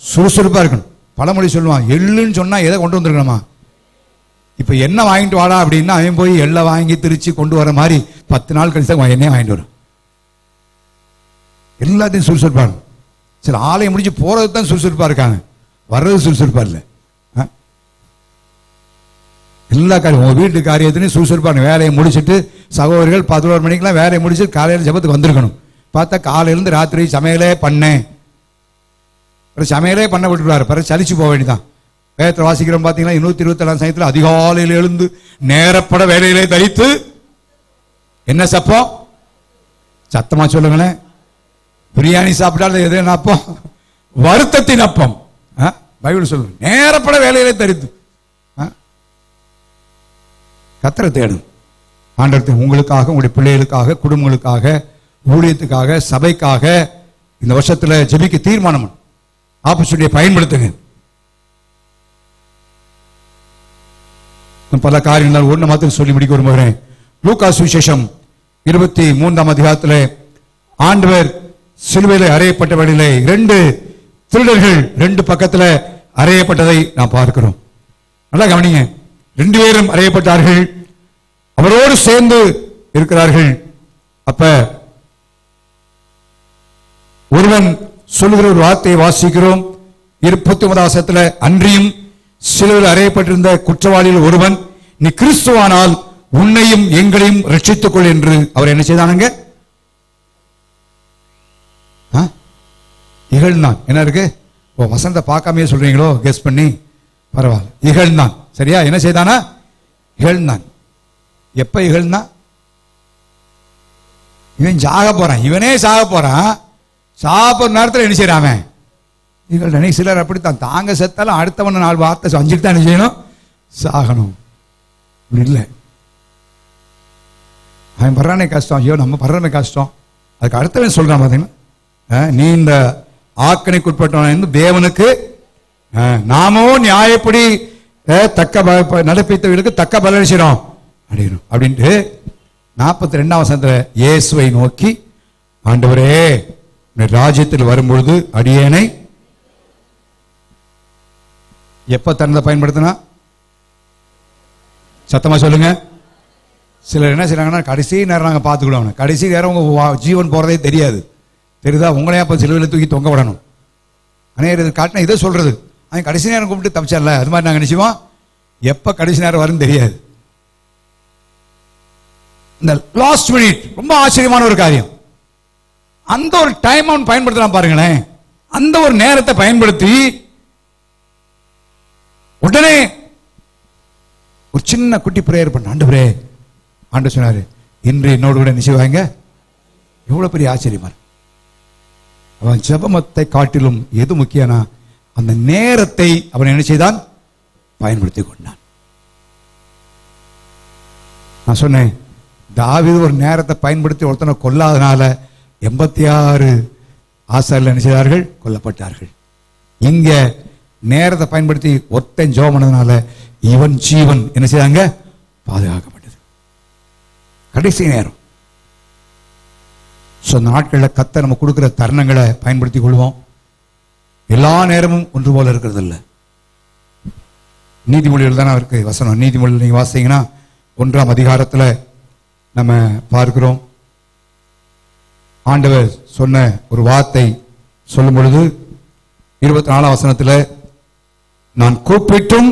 சுறுசுறுப்பா இருக்கணும். பழமொழி சொல்லுவான், எள்ளுன்னு சொன்னா எதை கொண்டு வந்திருக்கணுமா? இப்ப என்ன வாங்கிட்டு வாடா அப்படின்னா அவன் போய் எள்ளை வாங்கி திருச்சி கொண்டு வர மாதிரி 10 நாள் கழிச்சு எண்ணெய் வாங்கிட்டு வரும். எல்லாத்தையும் சுறுசுறுப்பா இருக்கும். சில ஆலயம் முடிச்சு போறது தான் சுறுசுறுப்பா இருக்காங்க, வர்றது சுறுசுறுப்பா இல்லை. எல்லா காரியம் உங்க வீட்டு காரியத்திலையும் சுறுசுறுப்பா வேலையை முடிச்சுட்டு சகோதரிகள் 11 மணிக்கெல்லாம் வேலையை முடிச்சு காலையில் ஜெபத்துக்கு வந்திருக்கணும். பார்த்தா காலையிலேருந்து ராத்திரி சமையலே பண்ணேன், சமையலே பண்ண விட்டுருவாரு, பிறகு சலிச்சு போக வேண்டியதான். வேதத்தை வாசிக்கிறோம் பார்த்தீங்கன்னா 127 சமயத்தில் அதிகாலையில் எழுந்து நேரப்பட வேலையிலே தரித்து என்ன சப்பம்? சத்தமா சொல்லுங்களேன். பிரியாணி சாப்பிட்டாலும் எது என்ன அப்பம்? வருத்தத்தின் அப்பம். பைபிள் சொல்லுங்க, நேரப்பட வேலையிலே தரித்து கர்த்தரை தேடும். ஆண்டவரே உங்களுக்காக, உங்களுடைய பிள்ளைகளுக்காக, குடும்பங்களுக்காக, ஊழியத்துக்காக, சபைக்காக இந்த வருஷத்துல ஜெபிக்க தீர்மானம் ஆப்பர்ச்சுனிட்டியை பயன்படுத்துங்க. பல காரியங்கள் ஒன்று மாத்திரம் சொல்லி முடிக்க விரும்புகிறேன். லூக்கா சுவிசேஷம் 23ஆம் அதிகாரத்திலே ஆண்டவர் சிலுவையிலே அறையப்பட்ட வழியிலே 2 திருடர்கள் 2 பக்கத்துல அறையப்பட்டதை நாம் பார்க்கிறோம். நல்லா கவனிங்க. 2 பேரும் அறையப்பட்டார்கள், அவரோடு சேர்ந்து இருக்கிறார்கள். அப்ப ஒருவன் சொல்லுகிற ஒரு வார்த்தையை வாசிக்கிறோம் 29ஆம் வசனத்துல, அன்றியும் சிலுவையில் அறையப்பட்டிருந்த குற்றவாளியில் ஒருவன், நீ கிறிஸ்துவானால் உன்னையும் எங்களையும் ரட்சித்துக் கொள் என்று அவர் என்ன செய்தானுங்க? இகழ்ந்தான். என்ன இருக்கு? வசனத்தை பார்க்காமே சொல்றீங்களோ? கெஸ் பண்ணி பரவாயில்ல. இகழ்ந்தான். சரியா? என்ன செய்தானா? இகழ்ந்தான். எப்ப இகழ்ந்தான்? இவன் சாக போறான், இவனே சாக போறான். சாப்பிட்ற நேரத்தில் என்ன செய்யறான்? இகழ்ந்தானே. சிலர் அப்படித்தான், தாங்க செத்தாலும் அடுத்தவன 4 வார்த்தை செஞ்சுட்டு தான் என்ன செய்யணும்? சாகணும். இல்லை, அவன் படுறானே கஷ்டம், ஐயோ நம்ம படுறமே கஷ்டம், அதுக்கு அடுத்தவன் சொல்றான் பார்த்தீங்கன்னா, நீ இந்த ஆக்கணைக்குட்பட்டவன் தேவனுக்கு நாமோ நியாயப்படி தக்க நடப்பித்தவர்களுக்கு தக்க பலனிச்சிடும் அப்படின்ட்டு 42ஆம் வசனத்துல இயேசுவை நோக்கி, ஆண்டவரே ராஜ்யத்தில் வரும்பொழுது அடியேனை எப்ப தன்னதை பயன்படுத்தினா? சத்தமா சொல்லுங்க. சிலர் என்ன செய்யறாங்கன்னா, கடைசி நேரம் நாங்கள் பார்த்துக்கிடுவோம், கடைசி நேரம் உங்க ஜீவன் போறதே தெரியாது. தெரியுதா? உங்களையா அப்ப சிலுவையில் தூக்கி தொங்க விடணும். அநேக காட்டினா இதை சொல்றது, அவன் கடைசி நேரம் கூப்பிட்டு தப்பிச்சல, அது மாதிரி நாங்கள் நினைச்சுவோம். எப்ப கடைசி நேரம் வரும்னு தெரியாது. இந்த லாஸ்ட் மினிட் ரொம்ப ஆச்சரியமான ஒரு காரியம். அந்த ஒரு டைம் அவன் பயன்படுத்தலாம் பாருங்களேன். அந்த ஒரு நேரத்தை பயன்படுத்தி உடனே ஒரு சின்ன குட்டி பிரேயர் பண்ண, ஆண்டவரே, ஆண்டவர் சொன்னாரு, இன்று என்னோடு கூட நிச்சயவாங்க. எவ்வளவு பெரிய ஆச்சரியமா! அவன் ஜெபமத்தை காட்டிலும் எது முக்கியனா, அந்த நேரத்தை அவன் என்ன செய்தான்? பயன்படுத்திக் கொண்டான். நான் சொன்னேன், தாவீது ஒரு நேரத்தை பயன்படுத்தி ஒருத்தனை கொல்லாதனால 86 ஆசாரியர்கள் என்ன செய்தார்கள்? கொல்லப்பட்டார்கள். இங்க நேரத்தை பயன்படுத்தி ஒருத்தன் ஜெபம் பண்ணதுனால இவன் ஜீவன் என்ன செய்தாங்க? பாதுகாக்கப்பட்டது. கடைசி நேரம். நாட்களில் கத்த நம்ம கொடுக்கிற தருணங்களை பயன்படுத்திக் கொள்வோம். எல்லா நேரமும் ஒன்று போல இருக்கிறது இல்லை. நீதிமொழிகள் தானே இருக்கு வசனம். நீதிமொழிகள் நீங்க வாசிங்கன்னா 1ஆம் அதிகாரத்தில் நம்ம பார்க்கிறோம், ஆண்டவர் சொன்ன ஒரு வார்த்தை சொல்லும் பொழுது 24ஆம் வசனத்தில், நான் கூப்பிட்டும்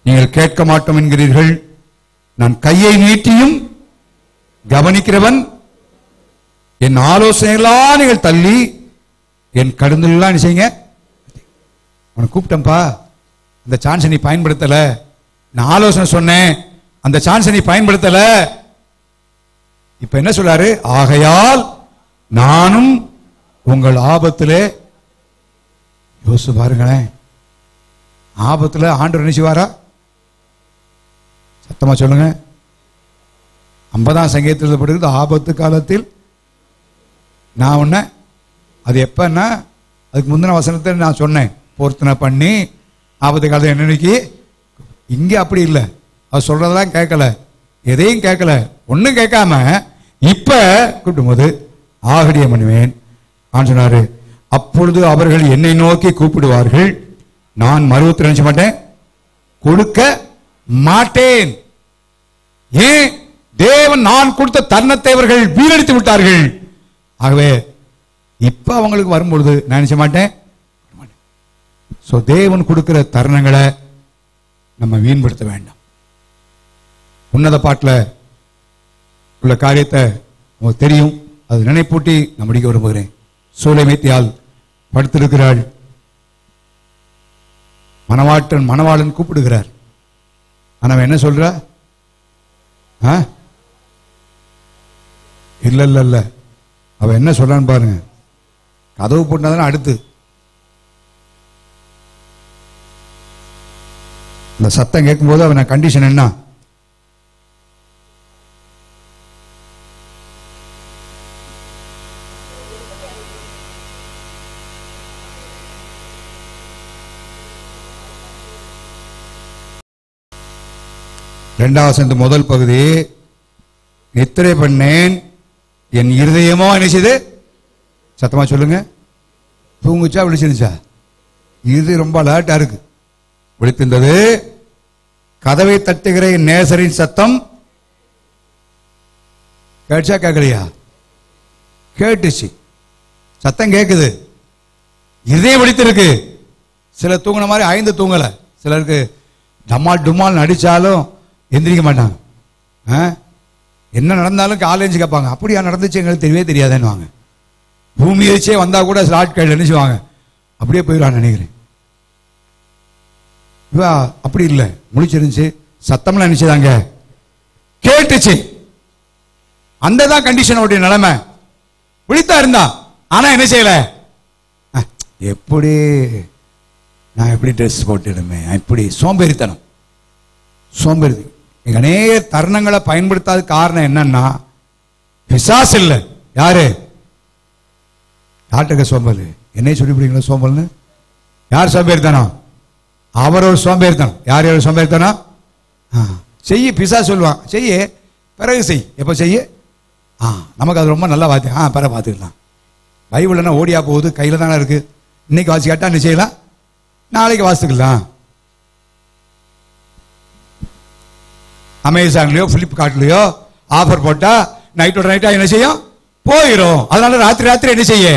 நீங்கள் கேட்க மாட்டோம் என்கிறீர்கள், நான் கையை நீட்டியும் கவனிக்கிறவன், என் ஆலோசனையெல்லாம் நீங்கள் தள்ளி என் கடுந்தெல்லாம் என்ன செய்யுங்க? அவனை கூப்பிட்டம்பா, அந்த சான்ஸை நீ பயன்படுத்தல. நான் ஆலோசனை சொன்னேன், அந்த சான்ஸை நீ பயன்படுத்தல. இப்ப என்ன சொல்றாரு? ஆகையால் நானும் உங்கள் ஆபத்திலே, யோசிச்சு பாருங்களேன், ஆபத்துல ஆண்டவர் என்ன செய்வாரா? சத்தமா சொல்லுங்க. 50ஆம் சங்கீதத்தில் எழுதப்படுகிறது, ஆபத்து காலத்தில் நான் உன்ன, அது எப்பன்னா அதுக்கு முந்தின வசனத்தை நான் சொன்னேன், பொருத்தனை பண்ணி ஆபத்து காலத்தில் என்னன்னைக்கு. இங்க அப்படி இல்லை, அது சொல்றதெல்லாம் கேட்கல, எதையும் கேட்கல, ஒன்னும் கேட்காம இப்ப கூப்பிடும் போது ஆகடிய பண்ணுவேன் சொன்னாரு. அப்பொழுது அவர்கள் என்னை நோக்கி கூப்பிடுவார்கள், நான் மறுபடியும் நினைச்ச மாட்டேன், கொடுக்க மாட்டேன். ஏன்? தேவன் நான் கொடுத்த தருணத்தை அவர்கள் வீணடித்து விட்டார்கள். ஆகவே இப்ப அவங்களுக்கு வரும்பொழுது நான் நினைச்ச மாட்டேன். தேவன் கொடுக்கிற தருணங்களை நம்ம வீண்படுத்த வேண்டாம். உன்னத பாட்டில் உள்ள காரியத்தை உங்களுக்கு தெரியும், அது நினைப்பூட்டி நான் முடிக்க விரும்புகிறேன். சூலைமேத்தியால் படுத்திருக்கிறாள், மணவாளன் கூப்பிடுகிறார். ஆனா என்ன சொல்ற? இல்ல இல்ல இல்ல, அவ என்ன சொல்றான்னு பாருங்க. கதவு போட்டாதானே அடுத்து இந்த சத்தம் கேட்கும்போது அவன கண்டிஷன் என்ன? இரண்டாவது முதல் பகுதி நித்திரை பண்ணேன், என் இருதயமோ என்ன செய்து? சத்தமா சொல்லுங்க. தூங்குச்சா விழிச்சிருச்சா? இது ரொம்ப அலர்ட்டா இருக்கு. விழித்திருந்தது. கதவை தட்டுகிற என் நேசரின் சத்தம் கேட்சா கேட்கலையா? கேட்டுச்சு. சத்தம் கேட்குது. இதயம் விழித்திருக்கு. சிலர் தூங்கின மாதிரி 5 தூங்கல. சிலருக்கு டமால் டுமால் நடிச்சாலும் எந்திரிக்க மாட்டாங்க. என்ன நடந்தாலும் காலேஜ் கேட்பாங்க, அப்படியா நடந்துச்சு எங்களுக்கு தெரியவே தெரியாதுன்னு. பூமி எரிச்சே வந்தா கூட சில ஆட்கள் நினைச்சுவாங்க அப்படியே போயிடலான்னு நினைக்கிறேன். அப்படி இல்லை, முழிச்சிருந்துச்சு. சத்தம்லாம் நினைச்சுதாங்க கேட்டுச்சு. அந்த தான் கண்டிஷனோடைய நிலைமை. விழித்தா இருந்தா, ஆனா என்ன செய்யல? எப்படி நான் எப்படி ட்ரெஸ் போட்டுடுமே, இப்படி சோம்பேறித்தனம். சோம்பேறி அநேக தருணங்களை பயன்படுத்தாத காரணம் என்னன்னா, பிசாசு இல்லை. யாரு? யார்கிட்ட சோம்பல்? என்னை சொல்லிவிடுங்களா சோம்பல்னு? யார் சோம்பேறித்தனம்? அவர் ஒரு சோம்பேறித்தனம். யார் யார் சோம்பேறித்தனம்? செய்ய பிசா சொல்லுவான், செய்ய பிறகு செய். எப்போ செய்ய? நமக்கு அது ரொம்ப நல்லா வாத்தியம். பிறகு பார்த்துக்கலாம். பைபிள் என்ன ஓடியா போகுது, கையில் தானே இருக்கு. இன்னைக்கு வாசி கேட்டா என்ன செய்யலாம், நாளைக்கு வாசிக்கலாம். அமேசான்லயோ பிளிப்கார்ட்லயோ ஆஃபர் போட்டா நைட்டோட நைட்டா என்ன செய்யும்? போயிடும். அதனால ராத்திரி என்ன செய்ய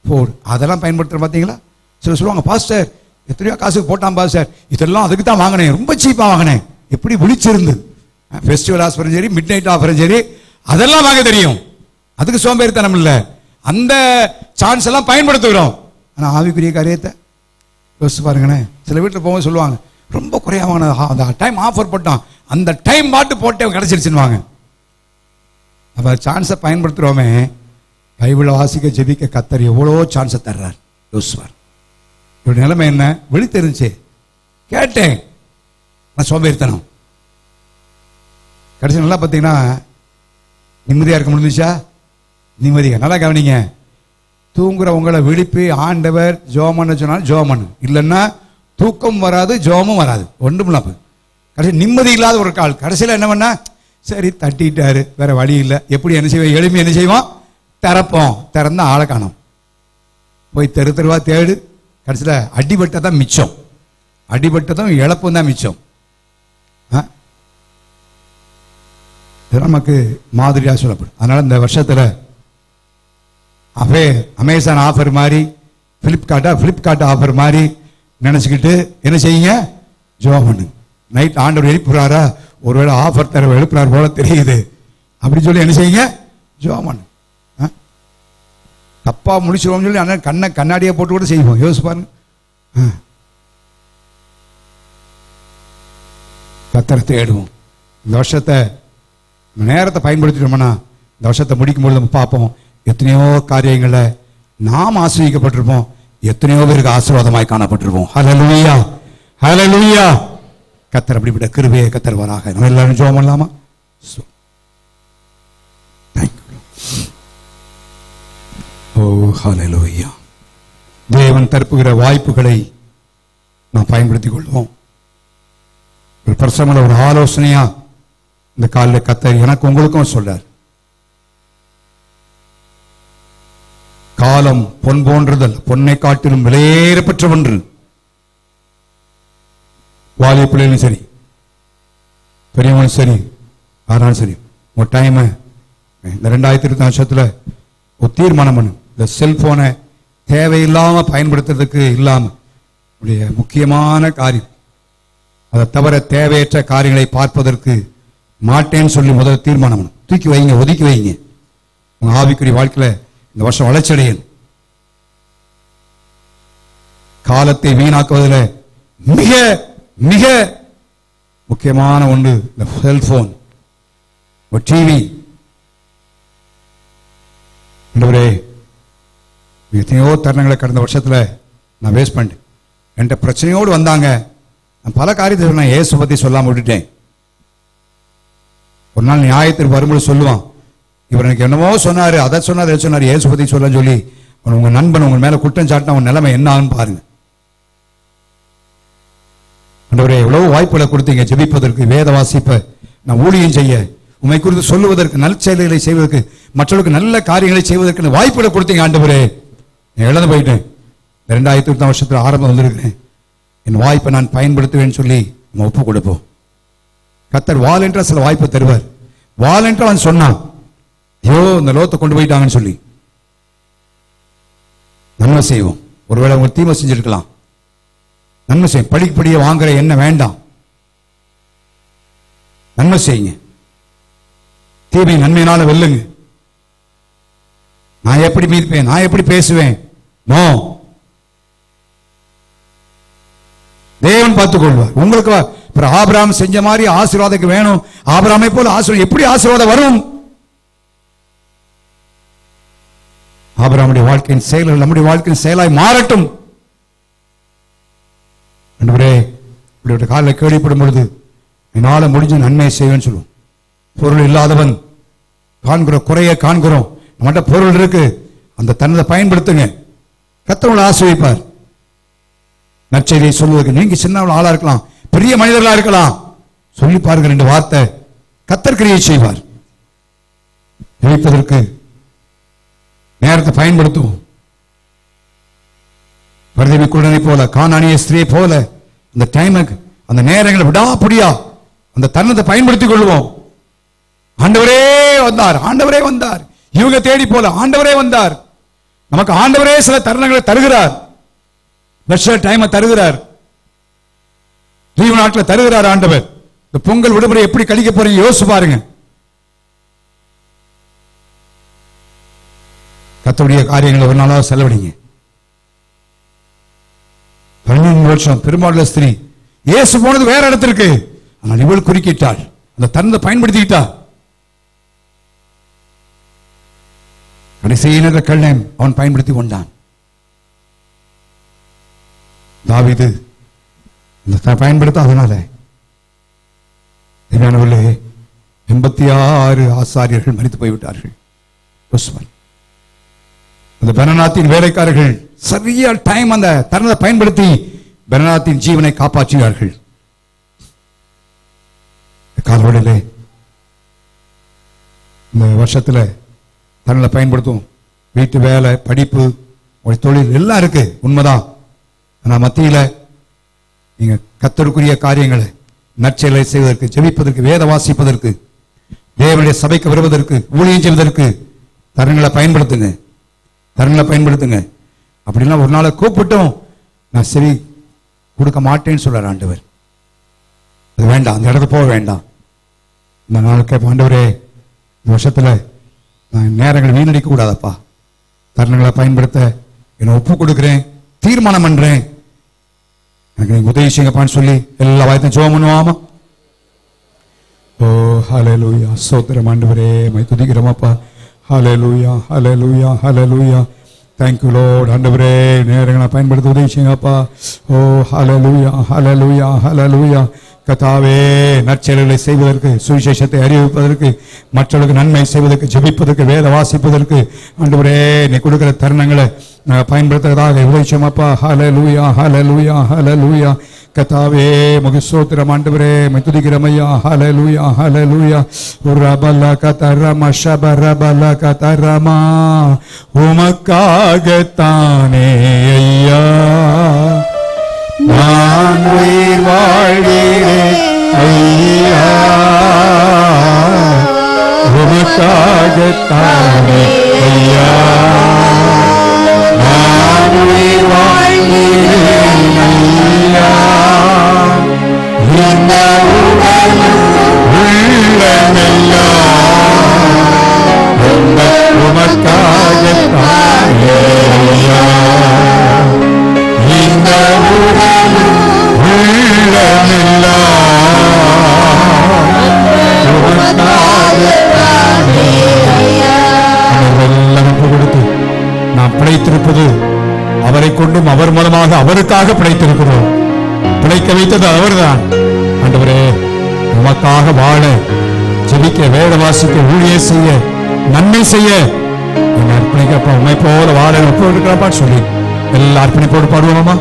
போடு. அதெல்லாம் பயன்படுத்துற பார்த்தீங்களா? சில சொல்லுவாங்க, பாஸ்டர் எத்தனையோ காசுக்கு போட்டான் பாஸ்டர், இதெல்லாம் அதுக்கு தான் வாங்கினேன், ரொம்ப சீப்பா வாங்கினேன். எப்படி விழிச்சிருந்து ஃபெஸ்டிவல் ஆஃபரும் சரி, மிட் நைட் ஆஃபரும் சரி, அதெல்லாம் வாங்க தெரியும். அதுக்கு சோம்பேறித்தனம் இல்லை. அந்த சான்ஸ் எல்லாம் பயன்படுத்துகிறோம். ஆனால் ஆவிக்குரிய காரியத்தை யோசிச்சு பாருங்கண்ணே. சில வீட்டில் போகும்போது சொல்லுவாங்க, ரொம்ப குறையா வாங்கின, அந்த டைம் ஆஃபர் போட்டான், அந்த டைம் பாட்டு போட்டு கிடைச்சிருச்சுன்னு. அப்போ சான்ஸை பயன்படுத்துகிறோமே. பைபிளை வாசிக்க ஜெபிக்க கத்தர் எவ்வளோ சான்ஸை தர்றார் யோசிப்பார். இவருடைய நிலைமை என்ன? விழித்திருந்துச்சு, கேட்டேன், நான் சோம்பேறித்தனம். கடைசி நல்லா பார்த்தீங்கன்னா நிம்மதியாக இருக்க முடிஞ்சுச்சா? நிம்மதியாக. நல்லா கவனிங்க. தூங்குற உங்களை விழிப்பு ஆண்டவர் ஜோமன்னு சொன்னாலும் ஜோமன் இல்லைன்னா தூக்கம் வராது, ஜோமும் வராது, ஒன்றும் இல்லாம கடைசி நிம்மதி இல்லாத ஒரு கால். கடைசியில் என்ன பண்ணா, சரி தட்டிட்டாரு, வேற வழி இல்லை, எப்படி என்ன செய்வோம், எளிமை என்ன செய்வோம், திறப்போம். திறந்தா ஆளை காணோம். போய் தெரு தெருவா தேடு. கடைசியில் அடிபட்டதான் மிச்சம். அடிபட்டதும் இழப்பும் தான் மிச்சம். நமக்கு மாதிரியாக சொல்லப்படும். அதனால இந்த வருஷத்துல அமேசான் ஆஃபர் மாதிரி, பிளிப்கார்ட் ஆஃபர் மாதிரி நினைச்சுக்கிட்டு என்ன செய்யுங்க, ஜோம் பண்ணுங்க. நைட் ஆண்டவர் எழுப்புறாரா, ஒருவேளை ஆஃபர் தர எழுப்புறாரு போல தெரியுது அப்படின்னு சொல்லி என்ன செய்யுங்க, ஜோம் பண்ணுங்க. தப்பா முடிச்சிருவோம் சொல்லி ஆனால் கண்ணாடியை போட்டு கூட செய்வோம். யோசிச்சு பாருங்க. கத்தரை தேடுவோம். இந்த வருஷத்தை நேரத்தை பயன்படுத்திட்டோம்னா இந்த வருஷத்தை முடிக்கும்போது நம்ம பார்ப்போம், எத்தனையோ காரியங்களை நாம் ஆசீர்வதிக்கப்பட்டிருப்போம், எத்தனையோ பேருக்கு ஆசீர்வாதமாய் காணப்பட்டிருப்போம். ஹல்லேலூயா, ஹல்லேலூயா. கத்தர் அப்படிப்பட்ட கிருபையை கத்தர் வராக. நம்ம எல்லாரும் ஜெபம் பண்ணலாமா? ஓ ஹல்லேலூயா. தேவன் தருப்புகிற வாய்ப்புகளை நாம் பயன்படுத்திக் கொள்வோம். ஒரு பிரசமல ஒரு ஆலோசனையா இந்த காலையில் கத்தர் எனக்கு உங்களுக்கும் சொல்றார். காலம் பொன் போன்றதல்ல, பொன்னை காட்டிலும் விலையேறப்பெற்ற ஒன்று. வாலிய பிள்ளைகளும் சரி, பெரியவனும் சரி, ஆனாலும் சரி, ஒரு டைம் இந்த 2024 வருஷத்துல ஒரு தீர்மானம் பண்ணு. இந்த செல்போனை தேவையில்லாம பயன்படுத்துறதுக்கு இல்லாம முக்கியமான காரியம், அதை தவிர தேவையற்ற காரியங்களை பார்ப்பதற்கு மாட்டேன்னு சொல்லி முதல் தீர்மானம் பண்ணு. தூக்கி வைங்க, ஒதுக்கி வைங்க. உங்க ஆவிக்குரிய வாழ்க்கையில இந்த வருஷம் வளர்ச்சியடையும். காலத்தை வீணாக்குவதில் மிக மிக முக்கியமான ஒன்று இந்த செல்போன், டிவி. எத்தனையோ தருணங்களை கடந்த வருஷத்துல நான் வேஸ்ட் பண்ணிட்டேன். என்கிட்ட பிரச்சனையோடு வந்தாங்க, நான் பல காரியத்தை நான் இயேசு பத்தி சொல்லாம விட்டுட்டேன். ஒரு நாள் நியாயத்திற்கு வரும்போது சொல்லுவான், இவர் எனக்கு என்னவோ சொன்னாரு, அதை சொன்னார், எதை சொன்னார், இயேசு பத்தி சொல்ல சொல்லி உங்க நண்பன் உங்க மேல குற்றம் சாட்டினா உங்க நிலைமை என்ன ஆகுன்னு பாருங்க. ஆண்டவரே, எவ்வளவு வாய்ப்புகளை கொடுத்தீங்க ஜெபிப்பதற்கு, வேத வாசிப்ப நான் ஊழியம் செய்ய, உம்மை குறித்து சொல்லுவதற்கு, நல்ல செயல்களை செய்வதற்கு, மற்றவர்களுக்கு நல்ல காரியங்களை செய்வதற்கு வாய்ப்புகளை கொடுத்தீங்க ஆண்டவரே. நான் இழந்து போயிட்டேன். 2020 வருஷத்துல ஆரம்பம் வந்திருக்கிறேன். என் வாய்ப்பை நான் பயன்படுத்துவேன்னு சொல்லி நம்ம ஒப்பு கொடுப்போம். கர்த்தர் வாலண்டரா சில வாய்ப்பை தருவார். வாலண்டரா அவன் சொன்னான், ஐயோ இந்த லோத்தை கொண்டு போயிட்டாங்கன்னு சொல்லி நன்மை செய்வோம். ஒருவேளை அவங்க தீமை செஞ்சிருக்கலாம், நன்மை செய்யும். படிப்படியே வாங்குற என்ன வேண்டாம், நன்மை செய்யுங்க. தீமை நன்மையினால வெல்லுங்க. நான் எப்படி மீட்பேன், நான் எப்படி பேசுவேன்? நோ, தேவன் பார்த்துக் கொள்வார். உங்களுக்கு ஆபிரகாம் செஞ்ச மாதிரி ஆசீர்வாதம் வேணும். ஆபிரகாமை போல ஆசீர்வாதம் எப்படி ஆசீர்வாதம் வரும்? ஆபிரகாமுடைய வாழ்க்கையின் செயல்கள் நம்முடைய வாழ்க்கையின் செயலாய் மாறட்டும். ஆண்டவரே, இப்படி காலையில் கேள்விப்படும் பொழுது என்னால முடிஞ்ச நன்மையை செய்வேன்னு சொல்லுவோம். பொருள் இல்லாதவன் காண்கிற குறைய காண்கிறோம். நம்மகிட்ட பொருள் இருக்கு, அந்த தன்னதை பயன்படுத்துங்க. கர்த்தர் உங்களை ஆசீர்வதிப்பார். நற்செய்தியை சொல்வதற்கு நீங்க சின்ன ஆளா இருக்கலாம், பெரிய மனிதர்களா இருக்கலாம், சொல்லி பாருங்க 2 வார்த்தை, கர்த்தர் கிரியை செய்வார். ஜெயிப்பதற்கு நேரத்தை பயன்படுத்துவோம். பரிதேவி குருடனை போல, கானானிய ஸ்திரியை போல அந்த டைமுக்கு, அந்த நேரங்களை விடாப்பிடியா அந்த தருணத்தை பயன்படுத்திக் கொள்வோம். ஆண்டவரே வந்தார், ஆண்டவரே வந்தார். இவங்க தேடி போல ஆண்டவரே வந்தார். நமக்கு ஆண்டவரே சில தருணங்களை தருகிறார். டைமை தருகிறார், லீவு நாட்களை தருகிறார் ஆண்டவர். இந்த பொங்கல் விடுமுறை எப்படி கழிக்க போறீங்க யோசிச்சு பாருங்க. கர்த்தருடைய காரியங்களை ஒரு நாளாக செலவழிங்க. 13 வருஷம் பெரும்பாலுள்ள ஸ்திரீ இயேசு போனது வேற இடத்திற்கு, ஆனால் இவள் குறுக்கிட்டாள், அந்த தருணத்தை பயன்படுத்திக்கிட்டாள். கடைசியின கல்லை அவன் பயன்படுத்தி கொண்டான். தாவீது பயன்படுத்தாதனால 86 ஆசாரியர்கள் மரித்து போய்விட்டார்கள். அந்த பெனனாத்தின் வேலைக்காரர்கள் சரியா டைம் அந்த தருணத்தை பயன்படுத்தி பெனனாத்தின் ஜீவனை காப்பாற்றினார்கள். காலவெளியிலே இந்த வருஷத்துல தருணத்தை பயன்படுத்தும். வீட்டு வேலை, படிப்பு, ஒரு தொழில் எல்லாம் இருக்கு, உண்மைதான். ஆனா மத்தியில நீங்க கர்த்தருக்குரிய காரியங்களை, நற்செயலை செய்வதற்கு, ஜெபிப்பதற்கு, வேத வாசிப்பதற்கு, தேவனுடைய சபைக்கு வருவதற்கு, ஊழியம் செய்வதற்கு தருணங்களை பயன்படுத்துங்க, தருணங்களை பயன்படுத்துங்க. அப்படின்னா ஒரு நாளை கூப்பிட்டும் நான் சரி கொடுக்க மாட்டேன்னு சொல்றார் ஆண்டவர். அது வேண்டாம், அந்த இடத்துக்கு போக வேண்டாம். இந்த நாளுக்கு ஆண்டவரே, இந்த வருஷத்துல நான் நேரங்களை வீணடிக்க கூடாதப்பா, தருணங்களை பயன்படுத்த என்னை ஒப்பு கொடுக்கிறேன், தீர்மானம் பண்றேன், எனக்கு உதவி செய்யுங்கப்பான்னு சொல்லி எல்லா வாய்த்தையும் ஜெபம் பண்ணுவாமா. ஓ ஹல்லேலூயா, ஸ்தோத்திரம் ஆண்டவரே, மை துதிக்கிறோமாப்பா. Hallelujah, hallelujah, hallelujah. Thank you Lord. ஆண்டவரே, நேரங்களை பயன்படுத்த உதவி செய்யுங்கப்பா. ஓ ஹல்லேலூயா, ஹல்லேலூயா, ஹல்லேலூயா. கர்த்தாவே, நற்செயல்களை செய்வதற்கு, சுவிசேஷத்தை அறிவிப்பதற்கு, மற்றவர்களுக்கு நன்மை செய்வதற்கு, ஜெபிப்பதற்கு, வேத வாசிப்பதற்கு ஆண்டவரே நீ கொடுக்கிற தருணங்களை பயன்படுத்துறதாக உதவி செய்யுங்கப்பா. ஹல்லேலூயா, ஹல்லேலூயா, ஹல்லேலூயா. கர்த்தாவே, உமக்கு ஸ்தோத்திரம் ஆண்டவரே, உம்மை துதிக்கிறோம் ஐயா. ஹல்லேலூயா, ஹல்லேலூயா. ரபல கதரம ஷபரபல கதரமா, உமக்காகத்தானே ஐயா நான் உயிர் வாழ்கிறேன் ஐயா, உமக்காகத்தானே ஐயா நான் உயிர் வாழ்கிறேன் ஐயா, இந்த உள்ளமெல்லாம் உமக்காகத்தானே ஐயா, இந்த நாம் பிழைத்திருப்பது அவரை கொண்டும் அவர் மூலமாக அவருக்காக பிழைத்திருக்கிறோம். பிழைக்க வைத்தது அவர்தான். ஆண்டவரே, உமக்காக வாழ, ஜெபிக்க, வேத வாசிக்க, ஊழியம் செய்ய, நன்மை செய்ய அர்ப்பணிக்கப்பா. உண்மை போல வாழ இருக்கிறப்பா சொல்லி எல்லா அர்ப்பணிப்போடு பாடுவோமா.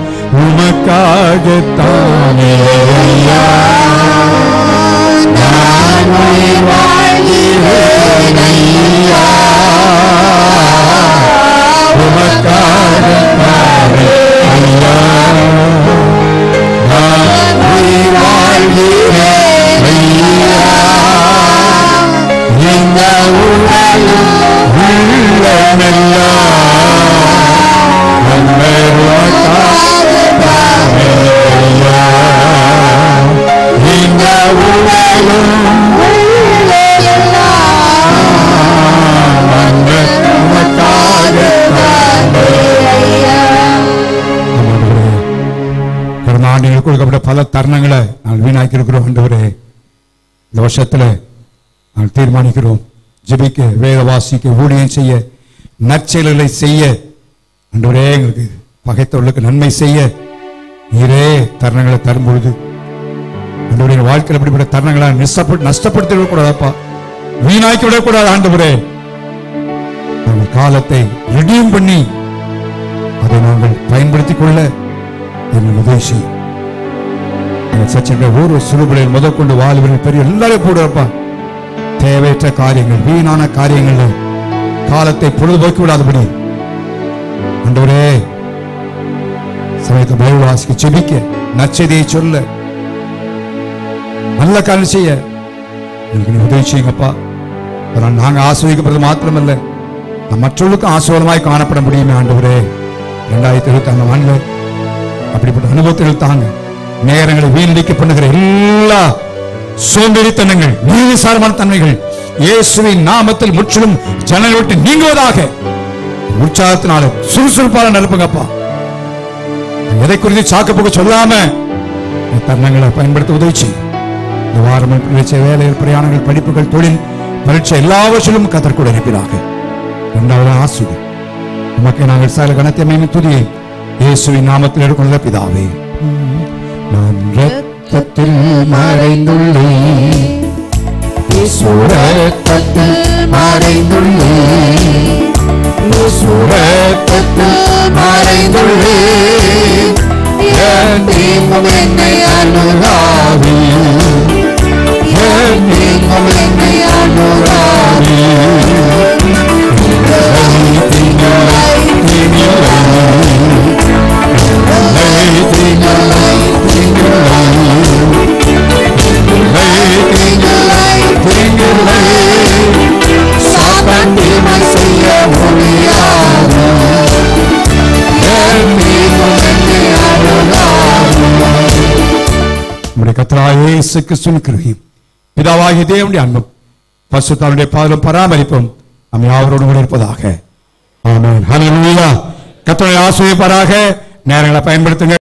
உமக்காகத்தானே ஐயா நான் வாழ்கிறேன் தருணங்களை நாங்கள் வீணாக்கி இருக்கிறோம். ஆண்டவரே, இந்த வருஷத்துல நாங்கள் தீர்மானிக்கிறோம், ஜெபிக்க, வேத வாசிக்க, ஊழியம் செய்ய, நற்செயல்களை செய்ய, ஆண்டவரே எங்களுக்கு பகைத்தவர்களுக்கு நன்மை செய்ய நீரே தருணங்களை தரும் பொழுது ஆண்டவரே வாழ்க்கையில் அப்படிப்பட்ட தருணங்களை நஷ்டப்படுத்தி விடக்கூடாதப்பா, வீணாக்கி விடக்கூடாது. ஆண்டவரே, நாங்கள் காலத்தை ரெடியூம் பண்ணி அதை நாங்கள் பயன்படுத்திக் கொள்ள எங்கள் உதவி செய்யும். ஒரு சிறுபிள்ளைகள் முதற்கொண்டு வாலிபர்கள் பெரிய எல்லாரையும் போடுறப்பா, தேவையற்ற காரியங்கள், வீணான காரியங்கள் காலத்தை பொழுதுபோக்கி விடாதபடி ஆண்டவரே சமயத்தை பைபிள் வாசிக்க, ஜெபிக்க, நற்செய்தியை சொல்ல, நல்ல காரியம் செய்ய எனக்கு உதவி செய்யுங்கப்பா. அதனால் நாங்கள் ஆசீர்வதிக்கப்படுறது மாத்திரமல்ல, மற்றவர்களுக்கும் ஆசீர்வாதமாய் காணப்பட முடியுமே. ஆண்டவரே, 2025 ஆண்டு அப்படிப்பட்ட அனுபவத்தில் தாங்க நேரங்களை வீணடிக்க பண்ணுகிற எல்லா சோம்பேறித்தனங்கள், நீதிசாரமான தன்மைகள் இயேசுவின் நாமத்தில் முற்றிலும் ஜனங்களை விட்டு நீங்குவதாக. உற்சாகத்தினால சுறுசுறுப்பாக நடப்புங்கப்பா. எதை குறித்து சாக்கப்போக்க சொல்லாம தருணங்களை பயன்படுத்த உதவி செய்யும். இந்த வாரம் வேலைகள், பிரயாணங்கள், படிப்புகள், தொழில், பரீட்சை எல்லாவற்றிலும் கத்தர் அனுப்பினாக. இரண்டாவது ஆசீர்வாதம் உமக்கு நாங்கள் சகல கனத்தை துதியை இயேசுவின் நாமத்தில் எடுக்கிற பிதாவே. நான் இரத்தத்தில் மறைந்துள்ளேன், இரத்தத்தில் மறைந்துள்ளேன், இரத்தத்தில் மறைந்துள்ளேன், என் தீங்கும் என்னை அணுகாது, என் தீங்கும் என்னை அணுகாது. கர்த்தராகிய இயேசு கிறிஸ்துவின் கிருபையும் பிதாவாகிய தேவனுடைய அன்பும் பரிசுத்தருடைய பாதலும் பராமரிப்பும் நம்ம யாவரோடு கூட இருப்பதாக. ஆமென். ஹல்லேலூயா. கர்த்தரை ஆசீர்வதிப்பாராக. நேரங்களை பயன்படுத்துங்க.